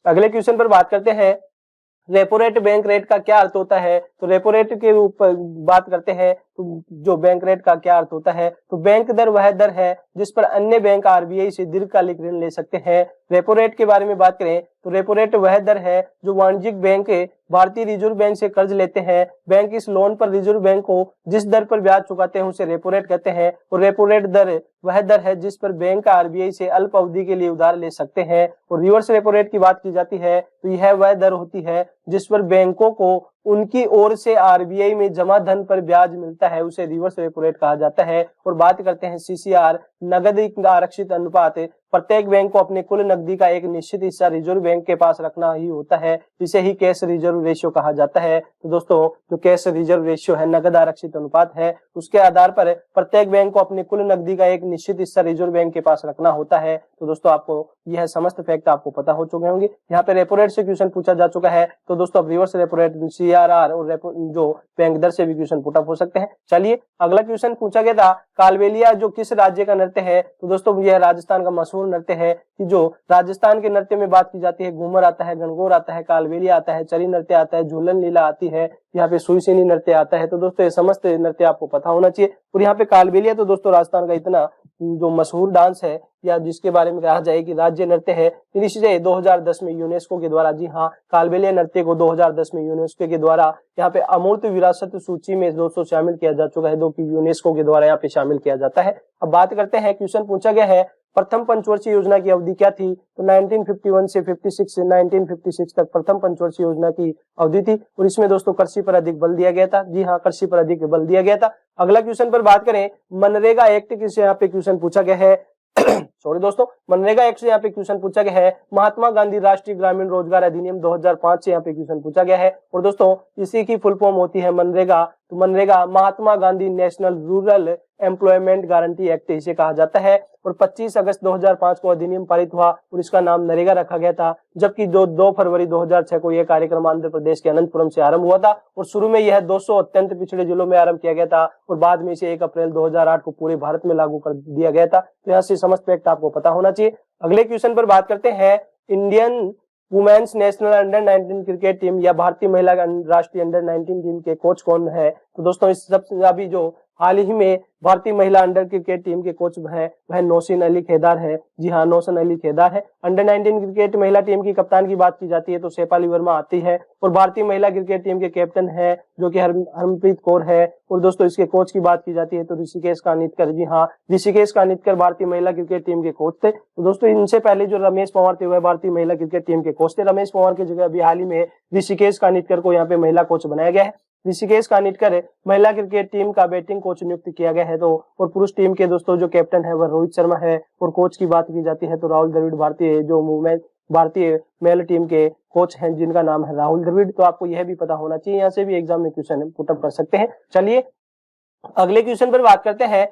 अगले क्वेश्चन पर बात करते हैं, रेपो रेट बैंक रेट का क्या अर्थ होता है। तो रेपो रेट के ऊपर बात करते हैं तो जो बैंक रेट का क्या अर्थ होता है, तो बैंक दर वह दर है जिस पर अन्य बैंक आरबीआई से दीर्घकालिक ऋण ले सकते हैं। रेपो रेट के बारे में बात करें तो रेपो रेट वह दर है जो वाणिज्यिक बैंक भारतीय रिजर्व बैंक से कर्ज लेते हैं। बैंक इस लोन पर रिजर्व बैंक को जिस दर पर ब्याज चुकाते हैं उसे रेपो रेट कहते हैं। और रेपो रेट दर वह दर है जिस पर बैंक आरबीआई से अल्प अवधि के लिए उधार ले सकते हैं। और रिवर्स रेपो रेट की बात की जाती है तो यह वह दर होती है जिस पर बैंकों को उनकी ओर से आरबीआई में जमा धन पर ब्याज मिलता है, उसे रिवर्स रेपो रेट कहा जाता है। और बात करते हैं सीसीआर, नगद आरक्षित अनुपात। प्रत्येक बैंक को अपने कुल नकदी का एक निश्चित हिस्सा रिजर्व बैंक के पास रखना ही होता है, इसे ही कैश रिजर्व रेशियो कहा जाता है। तो दोस्तों जो कैश रिजर्व रेशियो है, नगद आरक्षित अनुपात है, उसके आधार पर प्रत्येक बैंक को अपने कुल नकदी का एक निश्चित हिस्सा रिजर्व बैंक के पास रखना होता है। तो दोस्तों आपको यह समस्त फैक्ट आपको पता हो चुके होंगे। यहाँ पे रेपो रेट से क्वेश्चन पूछा जा चुका है, तो दोस्तों अब रिवर्स रेपो रेट, सीआरआर और रेपो जो बैंक दर से भी क्वेश्चन पुट अप हो सकते हैं। चलिए अगला क्वेश्चन पूछा गया था, कालबेलिया जो किस राज्य का नृत्य है। तो दोस्तों यह राजस्थान का मशहूर नृत्य है कि जो राजस्थान के नृत्य में बात की जाती है, घूमर आता है, गणगौर आता है, कालबेलिया आता है, चरी नृत्य आता है, झूलन लीला आती है, यहाँ पे सुईसिनी नृत्य आता है। तो दोस्तों ये समस्त नृत्य आपको पता होना चाहिए। और यहाँ पे कालबेलिया तो दोस्तों राजस्थान का इतना जो मशहूर डांस है या जिसके बारे में कहा जाए कि राज्य नृत्य है, इसे 2010 में यूनेस्को के द्वारा, जी हाँ, कालबेलिया नृत्य को 2010 में यूनेस्को के द्वारा यहाँ पे अमूर्त विरासत सूची में दोस्तों शामिल किया जा चुका है, जो कि यूनेस्को के द्वारा यहाँ पे शामिल किया जाता है। अब बात करते हैं, क्वेश्चन पूछा गया है प्रथम पंचवर्षीय योजना की अवधि क्या थी। तो 1951 से 1956 तक प्रथम पंचवर्षीय योजना की अवधि थी। और इसमें दोस्तों कृषि पर अधिक बल दिया गया था। जी हाँ, कृषि पर अधिक बल दिया गया था। अगला क्वेश्चन पर बात करें, मनरेगा एक्ट किसे यहाँ पे क्वेश्चन पूछा गया है। सॉरी दोस्तों, मनरेगा एक्ट से यहाँ पे क्वेश्चन पूछा गया है। महात्मा गांधी राष्ट्रीय ग्रामीण रोजगार अधिनियम 2005 से यहाँ पे क्वेश्चन पूछा गया है। और दोस्तों इसी की फुल फॉर्म होती है मनरेगा। तो MNREGA Mahatma Gandhi National Rural Employment Guarantee Act इसे कहा जाता है। और 25 अगस्त 2005 को अधिनियम पारित हुआ और इसका नाम नरेगा रखा गया था। जबकि 2 फरवरी 2006 को यह कार्यक्रम आंध्र प्रदेश के अनंतपुरम से आरंभ हुआ था। और शुरू में यह 200 अत्यंत पिछड़े जिलों में आरंभ किया गया था और बाद में इसे 1 अप्रैल 2008 को पूरे भारत में लागू कर दिया गया था। तो यहाँ से समस्त फैक्ट आपको पता होना चाहिए। अगले क्वेश्चन पर बात करते हैं, Indian women's national under 19 cricket team या भारतीय महिला राष्ट्रीय अंडर 19 टीम के कोच कौन है। तो दोस्तों इस सबसे अभी जो हाल ही में भारतीय महिला अंडर क्रिकेट टीम के कोच है वह नौशीन अली खेदार है। जी हाँ, नौशीन अली खेदार है। अंडर 19 क्रिकेट महिला टीम की कप्तान की बात की जाती है तो शेफाली वर्मा आती है। और भारतीय महिला क्रिकेट टीम के कैप्टन है जो कि हरमनप्रीत कौर है। और दोस्तों इसके कोच की बात की जाती है तो ऋषिकेश कानितकर। जी हाँ, ऋषिकेश कानितकर भारतीय महिला क्रिकेट टीम के कोच थे। तो दोस्तों इनसे पहले जो रमेश पवार थे वह भारतीय महिला क्रिकेट टीम के कोच थे। रमेश पवार की जगह अभी हाल ही में ऋषिकेश कानितकर को यहाँ पे महिला कोच बनाया गया है। ऋषिकेश कानितकर महिला क्रिकेट टीम का बैटिंग कोच नियुक्त किया गया है। तो और पुरुष टीम के दोस्तों जो कैप्टन है वह रोहित शर्मा है। और कोच की बात की जाती है तो राहुल द्रविड़ भारतीय मेल टीम के कोच हैं जिनका नाम है राहुल द्रविड़। तो आपको यह भी पता होना चाहिए, यहाँ से भी एग्जाम में क्वेश्चन पुट अप कर सकते हैं। चलिए अगले क्वेश्चन पर बात करते हैं,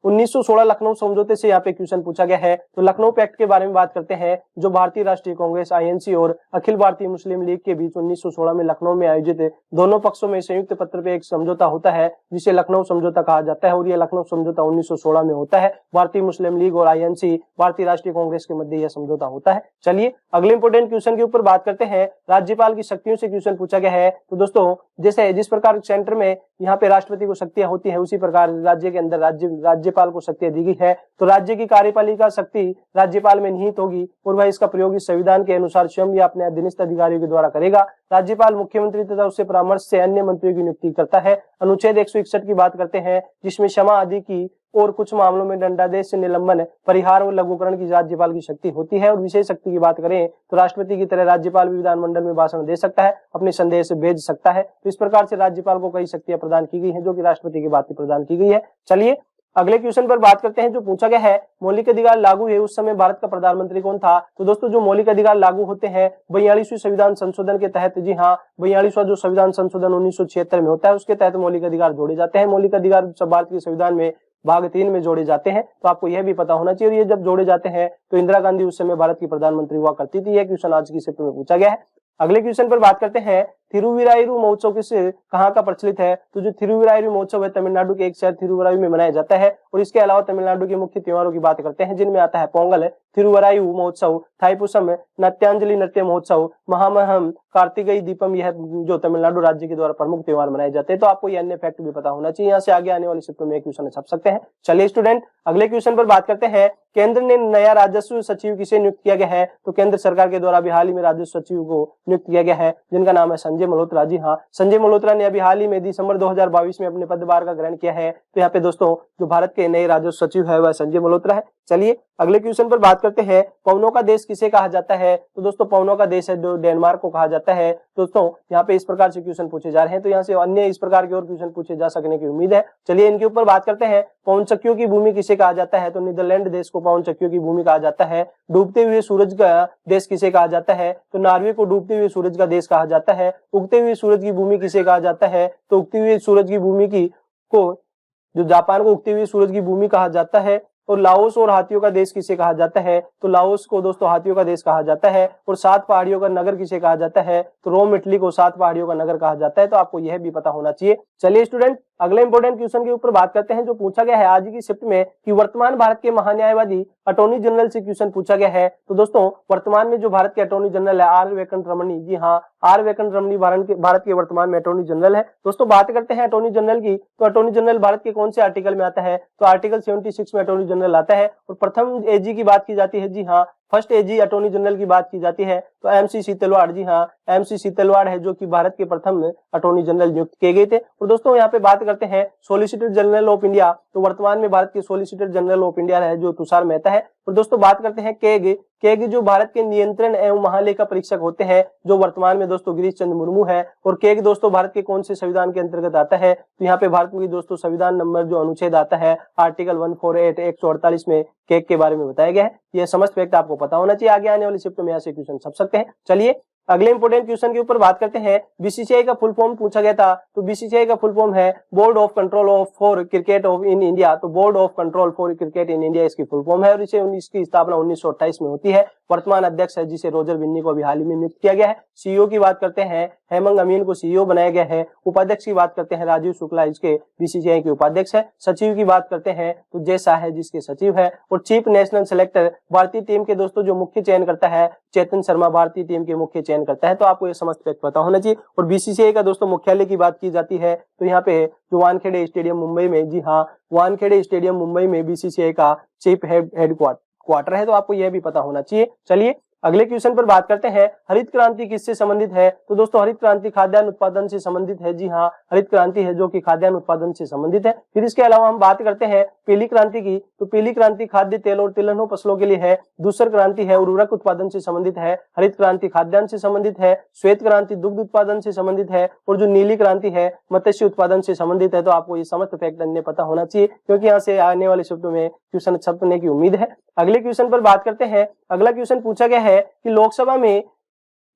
1916 लखनऊ समझौते से यहाँ पे क्वेश्चन पूछा गया है। तो लखनऊ पैक्ट के बारे में बात करते हैं, जो भारतीय राष्ट्रीय कांग्रेस आईएनसी और अखिल भारतीय मुस्लिम लीग के बीच 1916 में लखनऊ में आयोजित दोनों पक्षों में संयुक्त पत्र पे एक समझौता होता है जिसे लखनऊ समझौता कहा जाता है। और यह लखनऊ समझौता 1916 में होता है। भारतीय मुस्लिम लीग और आईएनसी भारतीय राष्ट्रीय कांग्रेस के मध्य यह समझौता होता है। चलिए अगले इंपोर्टेंट क्वेश्चन के ऊपर बात करते हैं, राज्यपाल की शक्तियों से क्वेश्चन पूछा गया है। तो दोस्तों जैसे जिस प्रकार सेंटर में यहाँ पे राष्ट्रपति को शक्तियां होती है उसी प्रकार राज्य के अंदर राज्यपाल को शक्तियां दी गई है। तो राज्य की कार्यपालिका शक्ति राज्यपाल में निहित होगी और वह इसका प्रयोग इस संविधान के अनुसार स्वयं या अपने अधीनस्थ अधिकारियों के द्वारा करेगा। राज्यपाल मुख्यमंत्री तथा उससे परामर्श से अन्य मंत्रियों की नियुक्ति करता है। अनुच्छेद 161 की बात करते हैं जिसमें क्षमा आदि की और कुछ मामलों में दंडादेश, निलंबन, परिहार और लघुकरण की राज्यपाल की शक्ति होती है। और विशेष शक्ति की बात करें तो राष्ट्रपति की तरह राज्यपाल भी विधानमंडल में भाषण दे सकता है, अपने संदेश भेज सकता है। तो इस प्रकार से राज्यपाल को कई शक्तियां प्रदान की गई हैं जो कि राष्ट्रपति की बात प्रदान की गई है। चलिए अगले क्वेश्चन पर बात करते हैं, जो पूछा गया है मौलिक अधिकार लागू है उस समय भारत का प्रधानमंत्री कौन था। तो दोस्तों जो मौलिक अधिकार लागू होते हैं 42वें संविधान संशोधन के तहत, जी हाँ 42वां जो संविधान संशोधन 1976 में होता है उसके तहत मौलिक अधिकार जोड़े जाते हैं। मौलिक अधिकार भारत के संविधान में भाग 3 में जोड़े जाते हैं। तो आपको यह भी पता होना चाहिए। और ये जब जोड़े जाते हैं तो इंदिरा गांधी उस समय भारत की प्रधानमंत्री हुआ करती थी। यह क्वेश्चन आज की शिफ्ट में पूछा गया है। अगले क्वेश्चन पर बात करते हैं, थिरुविरायरू महोत्सव किस कहाँ का प्रचलित है? तो जो थिरुविरायरू महोत्सव है तमिलनाडु के एक शहर थिरुवरायू में मनाया जाता है। और इसके अलावा तमिलनाडु के मुख्य त्योहारों की बात करते हैं जिनमें आता है पोंगल, थिरुवरायू महोत्सव, थाईपुसम, नाट्यांजलि नृत्य महोत्सव, महामहम, कार्तिकेय दीपम, यह जो तमिलनाडु राज्य के द्वारा प्रमुख त्योहार मनाए जाते हैं। तो आपको ये अन्य फैक्ट भी पता होना चाहिए। यहाँ से आगे आने वाले शिफ्टों में क्वेश्चन छप सकते हैं। चलिए स्टूडेंट अगले क्वेश्चन पर बात करते हैं। केंद्र ने नया राजस्व सचिव किसे नियुक्त किया गया है? तो केंद्र सरकार के द्वारा अभी हाल ही में राजस्व सचिव को नियुक्त किया गया है जिनका नाम है संजय मल्होत्रा। जी हाँ, संजय मल्होत्रा ने अभी हाल ही में दिसंबर 2022 में अपने पदभार का ग्रहण किया है। तो यहाँ पे दोस्तों जो भारत के नए राजस्व सचिव है वह संजय मल्होत्रा है। चलिए अगले क्वेश्चन पर बात करते हैं। पवनों का देश किसे कहा जाता है? तो दोस्तों पवनों का देश है जो डेनमार्क को कहा जाता है। दोस्तों यहाँ पे इस प्रकार से क्वेश्चन पूछे जा रहे हैं, तो यहाँ से अन्य इस प्रकार के और क्वेश्चन पूछे जा सकने की उम्मीद है। चलिए इनके ऊपर बात करते हैं। पवन चक्कियों की भूमि किसे कहा जाता है? तो नीदरलैंड देश को पवन चक्कियों की भूमि कहा जाता है। डूबते हुए सूरज का देश किसे कहा जाता है? तो नॉर्वे को डूबते हुए सूरज का देश कहा जाता है। उगते हुए सूरज की भूमि किसे कहा जाता है? तो उगते हुए सूरज की भूमि को जो जापान को उगते हुए सूरज की भूमि कहा जाता है। और लाओस और हाथियों का देश किसे कहा जाता है? तो लाओस को दोस्तों हाथियों का देश कहा जाता है। और 7 पहाड़ियों का नगर किसे कहा जाता है? तो रोम इटली को 7 पहाड़ियों का नगर कहा जाता है। तो आपको यह भी पता होना चाहिए। चलिए स्टूडेंट अगले इंपॉर्टेंट क्वेश्चन के ऊपर बात करते हैं जो पूछा गया है आज की शिफ्ट में कि वर्तमान भारत के महान्यायवादी अटॉर्नी जनरल से क्वेश्चन पूछा गया है। तो दोस्तों वर्तमान में जो भारत के अटॉर्नी जनरल है आर वेंकट रमणी। जी हाँ, आर वेंकट रमणी भारत के वर्तमान में अटॉर्नी जनरल है। दोस्तों बात करते हैं अटॉर्नी जनरल की, तो अटॉर्नी जनरल भारत के कौन से आर्टिकल में आता है? तो आर्टिकल 76 में अटॉर्नी जनरल आता है। और प्रथम एजी की बात की जाती है। जी हाँ, फर्स्ट एजी अटॉर्नी जनरल की बात की जाती है तो एमसी सीतलवाड़। जी हाँ, एमसी सीतलवाड़ है जो कि भारत के प्रथम अटॉर्नी जनरल नियुक्त किए गए थे। और दोस्तों यहाँ पे बात करते हैं सॉलिसिटर जनरल ऑफ इंडिया, तो वर्तमान में भारत के सॉलिसिटर जनरल ऑफ इंडिया है जो तुषार मेहता है। और दोस्तों बात करते हैं केग जो भारत के नियंत्रण एवं महालेखा परीक्षक होते हैं जो वर्तमान में दोस्तों गिरीश चंद्र मुर्मू है। और केग दोस्तों भारत के कौन से संविधान के अंतर्गत आता है? तो यहाँ पे भारत में दोस्तों संविधान नंबर जो अनुच्छेद आता है आर्टिकल 148 148 में केग के बारे में बताया गया है। यह समस्त फैक्ट आपको पता होना चाहिए। आगे आने वाली शिफ्ट में यहाँ से क्वेश्चन छप सकते हैं। चलिए अगले इंपोर्टेंट क्वेश्चन के ऊपर बात करते हैं। बीसीसीआई का फुल फॉर्म पूछा गया था, तो बीसीसीआई का फुल फॉर्म है Board of Control of for Cricket of in India. तो Board of Control for Cricket in India इसकी फुल फॉर्म है। और इसकी स्थापना 1928 में होती है। वर्तमान अध्यक्ष है जिसे रोजर बिन्नी को अभी हाल ही में नियुक्त किया गया है। सीईओ की बात करते हैं, हेमंत अमीन को सीईओ बनाया गया है। उपाध्यक्ष की बात करते हैं, राजीव शुक्ला इसके बीसीसीआई के उपाध्यक्ष है। सचिव की बात करते हैं तो जय शाह है जिसके सचिव है। और चीफ नेशनल सेलेक्टर भारतीय टीम के दोस्तों जो मुख्य चयन करता है चेतन शर्मा भारतीय टीम के मुख्य चयन करता है। तो आपको ये समस्त फैक्ट पता होना चाहिए। और बीसीसीआई का दोस्तों मुख्यालय की बात की जाती है तो यहाँ पे जो वानखेड़े स्टेडियम मुंबई में, जी हाँ, वानखेड़े स्टेडियम मुंबई में बीसीसीआई का चीफ हेड क्वार्टर है। तो आपको यह भी पता होना चाहिए। चलिए अगले क्वेश्चन पर बात करते हैं। हरित क्रांति किससे संबंधित है? तो दोस्तों हरित क्रांति खाद्यान्न उत्पादन से संबंधित है। जी हाँ, हरित क्रांति है जो कि खाद्यान्न उत्पादन से संबंधित है। फिर इसके अलावा हम बात करते हैं पीली क्रांति की, तो पीली क्रांति खाद्य तेल और तिलहनों फसलों के लिए है। दूसरी क्रांति है उर्वरक उत्पादन से संबंधित है। हरित क्रांति खाद्यान्न से संबंधित है। श्वेत क्रांति दुग्ध उत्पादन से संबंधित है। और जो नीली क्रांति है मत्स्य उत्पादन से संबंधित है। तो आपको ये समस्त फैक्ट अन्य पता होना चाहिए क्योंकि यहाँ से आने वाले शब्दों में क्वेश्चन छपने की उम्मीद है। अगले क्वेश्चन पर बात करते हैं। अगला क्वेश्चन पूछा गया है कि लोकसभा में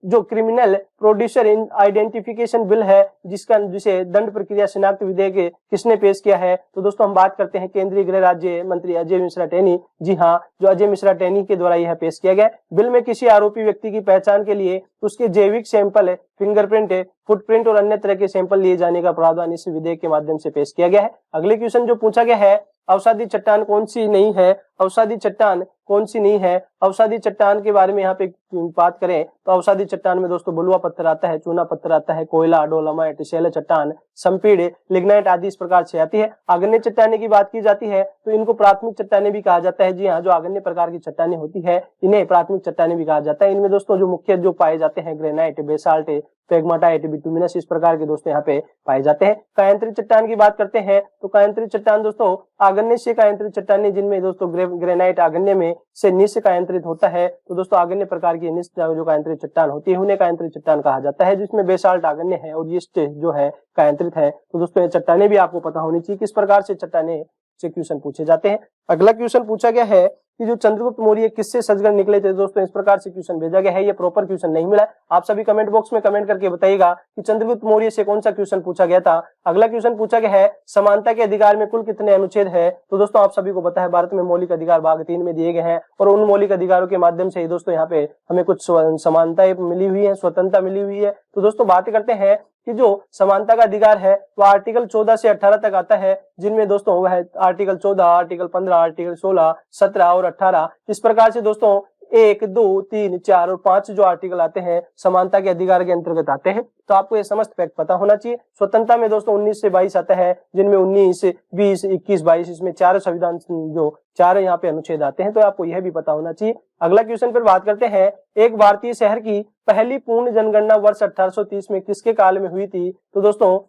जो criminal producer in identification bill है जिसे दंड प्रक्रिया शिनाख्त विधेयक किसने पेश किया है? तो दोस्तों हम बात करते हैं केंद्रीय गृह राज्य मंत्री अजय मिश्रा टेनी। जी हाँ, जो अजय मिश्रा टेनी के द्वारा यह पेश किया गया। बिल में किसी आरोपी व्यक्ति की पहचान के लिए उसके जैविक सैंपल, फिंगरप्रिंट, फुटप्रिंट और अन्य तरह के सैंपल लिए जाने का प्रावधान इस विधेयक के माध्यम से पेश किया गया है। अगले क्वेश्चन जो पूछा गया है, अवसादी चट्टान कौन सी नहीं है? अवसादी चट्टान कौन सी नहीं है? अवसादी चट्टान के बारे में यहाँ पे बात करें तो अवसादी चट्टान में दोस्तों बलुआ पत्थर आता है, चूना पत्थर आता है, कोयला, डोलामाइट, शैल चट्टान, संपीड़, लिग्नाइट आदि इस प्रकार से आती है। आग्नेय चट्टाने की बात की जाती है तो इनको प्राथमिक चट्टाने भी कहा जाता है। जी हाँ, जो आग्नेय प्रकार की चट्टाने होती है इन्हें प्राथमिक चट्टाने भी कहा जाता है। इनमें दोस्तों जो मुख्य जो पाए जाते हैं ग्रेनाइट, बेसाल्ट, पेग्माटाइट, बिटुमिनस इस प्रकार के दोस्तों यहाँ पे पाए जाते हैं। कायांतरित चट्टान की बात करते हैं तो कायांतरित चट्टान दोस्तों आग्नेय से कायांतरित चट्टाने जिनमें दोस्तों ग्रेनाइट आग्नेय में से निश्च कायांतरित होता है। तो दोस्तों आग्नेय प्रकार की निश्च जो कायांतरित चट्टान होती है उन्हें कायांतरित चट्टान कहा जाता है, जिसमें बेसाल्ट आग्नेय है और यीस्ट जो है कायांतरित है। तो दोस्तों ये चट्टाने भी आपको पता होनी चाहिए किस प्रकार से चट्टाने से क्वेश्चन पूछे जाते हैं। अगला क्वेश्चन पूछा गया है कि जो चंद्रगुप्त मौर्य किससे सजगर निकले थे दोस्तों, इस प्रकार से क्वेश्चन भेजा गया है, ये प्रॉपर क्वेश्चन नहीं मिला। आप सभी कमेंट बॉक्स में कमेंट करके बताइएगा कि चंद्रगुप्त मौर्य से कौन सा क्वेश्चन पूछा गया था। अगला क्वेश्चन पूछा गया है समानता के अधिकार में कुल कितने अनुच्छेद है। तो दोस्तों आप सभी को पता है भारत में मौलिक अधिकार भाग 3 में दिए गए हैं और उन मौलिक अधिकारों के माध्यम से दोस्तों यहाँ पे हमें कुछ समानताएं मिली हुई है, स्वतंत्रता मिली हुई है। तो दोस्तों बात करते हैं कि जो समानता का अधिकार है वह आर्टिकल 14 से 18 तक आता है, जिनमें दोस्तों वह है आर्टिकल 14, आर्टिकल 15, आर्टिकल 16, 17 और 18। इस प्रकार से दोस्तों 1, 2, 3, 4 और 5 जो आर्टिकल आते हैं समानता के अधिकार के अंतर्गत आते हैं। तो आपको ये समस्त फैक्ट पता होना चाहिए। स्वतंत्रता में दोस्तों 19 से 22 आता है, जिनमें 19, 20, 21, 22 इसमें 4 संविधान जो 4 यहाँ पे अनुच्छेद आते हैं, तो आपको यह भी पता होना चाहिए। अगला क्वेश्चन पर बात करते हैं, एक भारतीय शहर की पहली पूर्ण जनगणना वर्ष 1830 में किसके काल में हुई थी। तो दोस्तों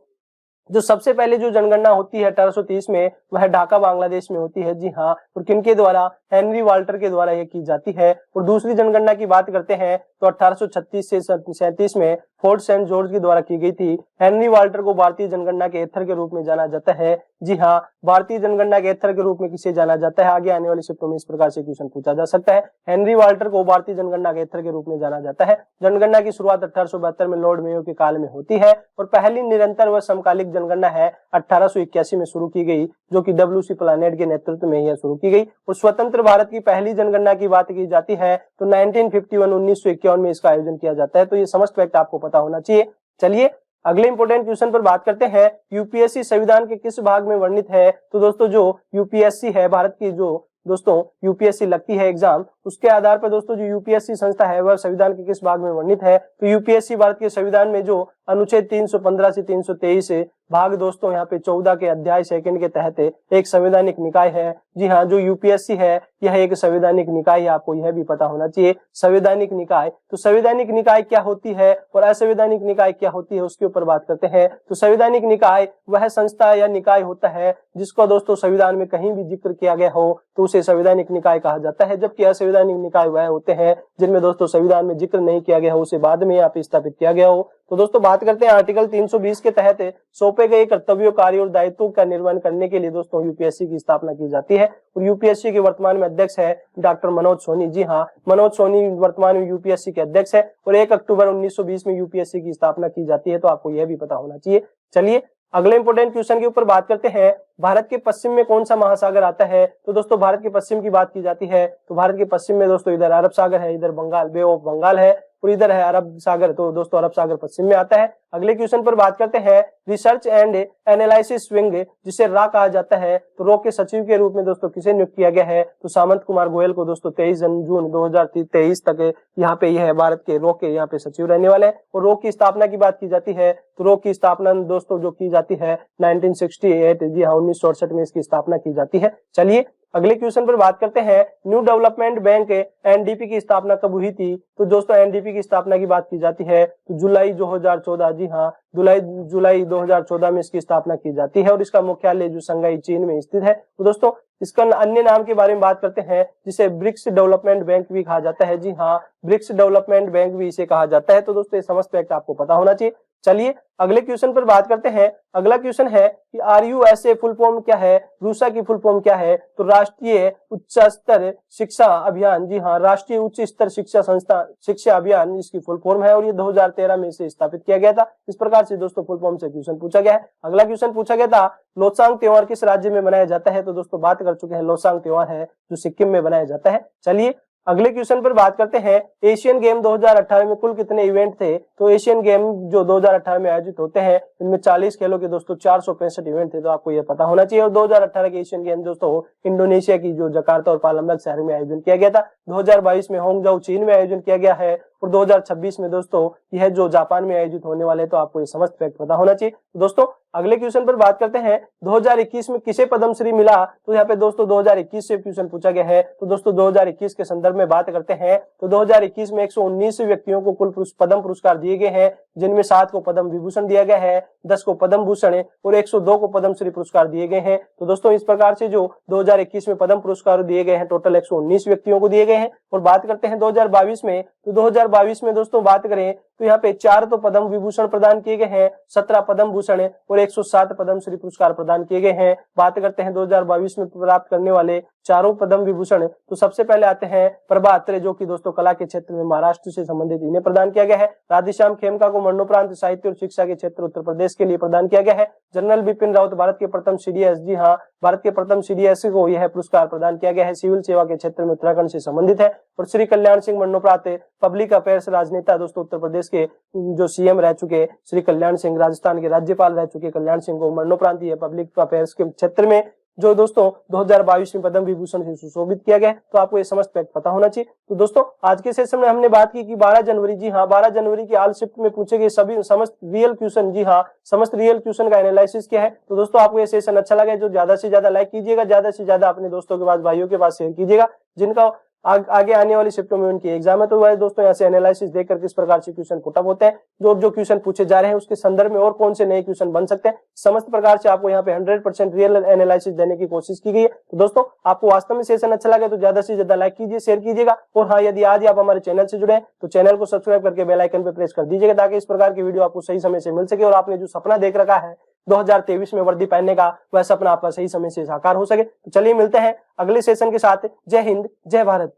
जो सबसे पहले जो जनगणना होती है 1830 में वह ढाका बांग्लादेश में होती है, जी हाँ, और किनके द्वारा, हेनरी वाल्टर के द्वारा यह की जाती है। और दूसरी जनगणना की बात करते हैं तो 1836 से 37 में फोर्ट सेंट जॉर्ज के द्वारा की गई थी। हेनरी वाल्टर को भारतीय जनगणना के एथर के रूप में जाना जाता है, जी हाँ, भारतीय जनगणना के एथर के रूप में किसे जाना जाता है, आगे आने वाली शिफ्टों में इस प्रकार से क्वेश्चन पूछा जा सकता है। हेनरी वाल्टर को भारतीय जनगणना के एथर के रूप में जाना जाता है। जनगणना की शुरुआत 1872 में लॉर्ड मेयो के काल में होती है और पहली निरंतर व समकालिक जनगणना है 1881 में शुरू की गई, जो कि डब्ल्यूसी प्लानेट के नेतृत्व में यह शुरू की गई। और स्वतंत्र भारत की पहली जनगणना की बात की जाती है तो 1951 में इसका आयोजन किया जाता है। तो ये समस्त फैक्ट आपको पता होना चाहिए। चलिए अगले इंपोर्टेंट क्वेश्चन पर बात करते हैं, यूपीएससी संविधान के किस भाग में वर्णित है। तो दोस्तों जो यूपीएससी है, भारत की जो दोस्तों यूपीएससी लगती है एग्जाम, उसके आधार पर दोस्तों जो यूपीएससी संस्था है वह संविधान के किस भाग में वर्णित है। तो यूपीएससी भारत के संविधान में जो अनुच्छेद 315 से 323 भाग दोस्तों यहाँ पे 14 के अध्याय 2 के तहत एक संवैधानिक निकाय है। जी हाँ, जो यूपीएससी है यह एक संवैधानिक निकाय है, आपको यह भी पता होना चाहिए। संवैधानिक निकाय, तो संवैधानिक निकाय क्या होती है और असंवैधानिक निकाय क्या होती है उसके ऊपर बात करते हैं। तो संवैधानिक निकाय वह संस्था या निकाय होता है जिसको दोस्तों संविधान में कहीं भी जिक्र किया गया हो तो उसे संवैधानिक निकाय कहा जाता है, जबकि असंवैधानिक निकाय वह होते हैं जिनमें दोस्तों संविधान में जिक्र नहीं किया गया हो, उसे बाद में यहाँ पे स्थापित किया गया हो। तो दोस्तों बात करते हैं आर्टिकल 320 के तहत सौंपे गए कर्तव्यों, कार्यों और दायित्वों का निर्वहन करने के लिए दोस्तों यूपीएससी की स्थापना की जाती है। और यूपीएससी के वर्तमान में अध्यक्ष है डॉक्टर मनोज सोनी। जी हाँ, मनोज सोनी वर्तमान में यूपीएससी के अध्यक्ष है और 1 अक्टूबर 1920 में यूपीएससी की स्थापना की जाती है। तो आपको यह भी पता होना चाहिए। चलिए अगले इंपोर्टेंट क्वेश्चन के ऊपर बात करते हैं, भारत के पश्चिम में कौन सा महासागर आता है। तो दोस्तों भारत के पश्चिम की बात की जाती है तो भारत के पश्चिम में दोस्तों इधर अरब सागर है, इधर बंगाल, बे ऑफ बंगाल है और इधर है अरब सागर। तो दोस्तों अरब सागर पश्चिम में आता है। अगले क्वेश्चन पर बात करते हैं, रिसर्च एंड एनालिसिस विंग जिसे रा कहा जाता है, तो रो के सचिव के रूप में दोस्तों किसे नियुक्त किया गया है। तो सामंत कुमार गोयल को दोस्तों 23 जून 2023 तक यहाँ पे यह भारत के रो के यहाँ पे सचिव रहने वाले हैं। और रो की स्थापना की बात की जाती है तो रो की स्थापना दोस्तों जो की जाती है 1968, जी हाँ 1968 में इसकी स्थापना की जाती है। चलिए अगले क्वेश्चन पर बात करते हैं, न्यू डेवलपमेंट बैंक एनडीपी की स्थापना कब हुई थी। तो दोस्तों एनडीपी की स्थापना की बात की जाती है तो जुलाई 2014, जी हाँ जुलाई 2014 में इसकी स्थापना की जाती है और इसका मुख्यालय जो शंघाई चीन में स्थित है। तो दोस्तों इसका अन्य नाम के बारे में बात करते हैं जिसे ब्रिक्स डेवलपमेंट बैंक भी कहा जाता है। जी हाँ, ब्रिक्स डेवलपमेंट बैंक भी इसे कहा जाता है। तो दोस्तों ये समस्त फैक्ट आपको पता होना चाहिए। चलिए अगले क्वेश्चन पर बात करते हैं। अगला क्वेश्चन है कि RUSA फुल फॉर्म क्या है, रूसा की फुल फॉर्म क्या है। तो राष्ट्रीय उच्च स्तर शिक्षा अभियान, जी हाँ राष्ट्रीय उच्च स्तर शिक्षा अभियान इसकी फुल फॉर्म है और ये 2013 में इसे स्थापित किया गया था। इस प्रकार से दोस्तों फुल फॉर्म से क्वेश्चन पूछा गया है। अगला क्वेश्चन पूछा गया था, लोसांग त्योहार किस राज्य में मनाया जाता है। तो दोस्तों बात कर चुके हैं, लोसांग त्योहार है जो सिक्किम में मनाया जाता है। चलिए अगले क्वेश्चन पर बात करते हैं, एशियन गेम 2018 में कुल कितने इवेंट थे। तो एशियन गेम जो 2018 में आयोजित होते हैं इनमें 40 खेलों के दोस्तों 465 इवेंट थे। तो आपको यह पता होना चाहिए। और 2018 के एशियन गेम दोस्तों इंडोनेशिया की जो जकार्ता और पालमबाग शहर में आयोजन किया गया था। 2022 में होंगजाओ चीन में आयोजन किया गया है और 2026 में दोस्तों यह जो जापान में आयोजित होने वाले। तो आपको ये समस्त फैक्ट पता होना चाहिए। दोस्तों अगले क्वेश्चन पर बात करते हैं, 2021 में किसे पद्मश्री मिला। तो यहाँ पे दोस्तों 2021 से क्वेश्चन पूछा गया है। तो दोस्तों 2021 के संदर्भ में बात करते हैं तो 2021 में 119 व्यक्तियों को कुल पद्म पुरस्कार दिए गए हैं, जिनमें 7 को पद्म विभूषण दिया गया है, 10 को पद्म भूषण और 102 को पद्मश्री पुरस्कार दिए गए हैं। तो दोस्तों इस प्रकार से जो 2021 में पद्म पुरस्कार दिए गए हैं टोटल 119 व्यक्तियों को दिए गए हैं। और बात करते हैं 2022 में, तो 2022 में दोस्तों बात करें तो यहाँ पे 4 तो पद्म विभूषण प्रदान किए गए हैं, 17 पद्म भूषण है और 107 पद्मश्री पुरस्कार प्रदान किए गए हैं। बात करते हैं 2022 में प्राप्त करने वाले चारों पद्म विभूषण, तो सबसे पहले आते हैं प्रभा अत्रे, जो कि दोस्तों कला के क्षेत्र में महाराष्ट्र से संबंधित इन्हें प्रदान किया गया है। राधेश्याम खेमका को मरणोपरांत साहित्य और शिक्षा के क्षेत्र उत्तर प्रदेश के लिए प्रदान किया गया है। जनरल बिपिन रावत भारत के प्रथम CDS, जी हाँ, भारत के प्रथम CDS को यह पुरस्कार प्रदान किया गया है, सिविल सेवा के क्षेत्र में उत्तराखंड से संबंधित है। और श्री कल्याण सिंह मरणोपरांत पब्लिक अफेयर्स राजनेता, दोस्तों उत्तर प्रदेश के जो CM रह चुके श्री कल्याण सिंह, राजस्थान के राज्यपाल रह चुके कल्याण सिंह को मरणोपरांत ये पब्लिक अफेयर्स के क्षेत्र में जो दोस्तों 2022 में पद्म विभूषण से सुशोभित किया गया है। तो आपको ये समस्त फैक्ट पता होना चाहिए। तो दोस्तों आज के सेशन में हमने बात की कि 12 जनवरी, जी हाँ, 12 जनवरी की ऑल शिफ्ट में पूछे गए सभी समस्त रियल क्वेश्चन, जी हाँ, समस्त रियल क्वेश्चन का एनालिसिस किया है। तो दोस्तों आपको ये सेशन अच्छा लगा जो ज्यादा से ज्यादा लाइक कीजिएगा, ज्यादा से ज्यादा अपने दोस्तों के पास, भाइयों के पास शेयर कीजिएगा जिनका आगे आने वाली शिफ्टों में उनकी एग्जाम है। तो वह दोस्तों यहाँ से एनालिसिस देखकर किस प्रकार से क्वेश्चन पुटअप होते हैं, जो क्वेश्चन पूछे जा रहे हैं उसके संदर्भ में और कौन से नए क्वेश्चन बन सकते हैं, समस्त प्रकार से आपको यहाँ पे 100% रियल एनालिसिस देने की कोशिश की गई है। तो दोस्तों आपको वास्तव में सेशन अच्छा लगे तो ज्यादा से ज्यादा लाइक कीजिए, शेयर कीजिएगा। और हाँ, यदि आज आप हमारे चैनल से जुड़े हैं तो चैनल को सब्सक्राइब करके बेल आइकन पे प्रेस कर दीजिएगा ताकि इस प्रकार की वीडियो आपको सही समय से मिल सके और आपने जो सपना देख रखा है 2023 में वर्दी पहनने का, वह सपना आपका सही समय से साकार हो सके। तो चलिए मिलते हैं अगले सेशन के साथ। जय हिंद, जय भारत।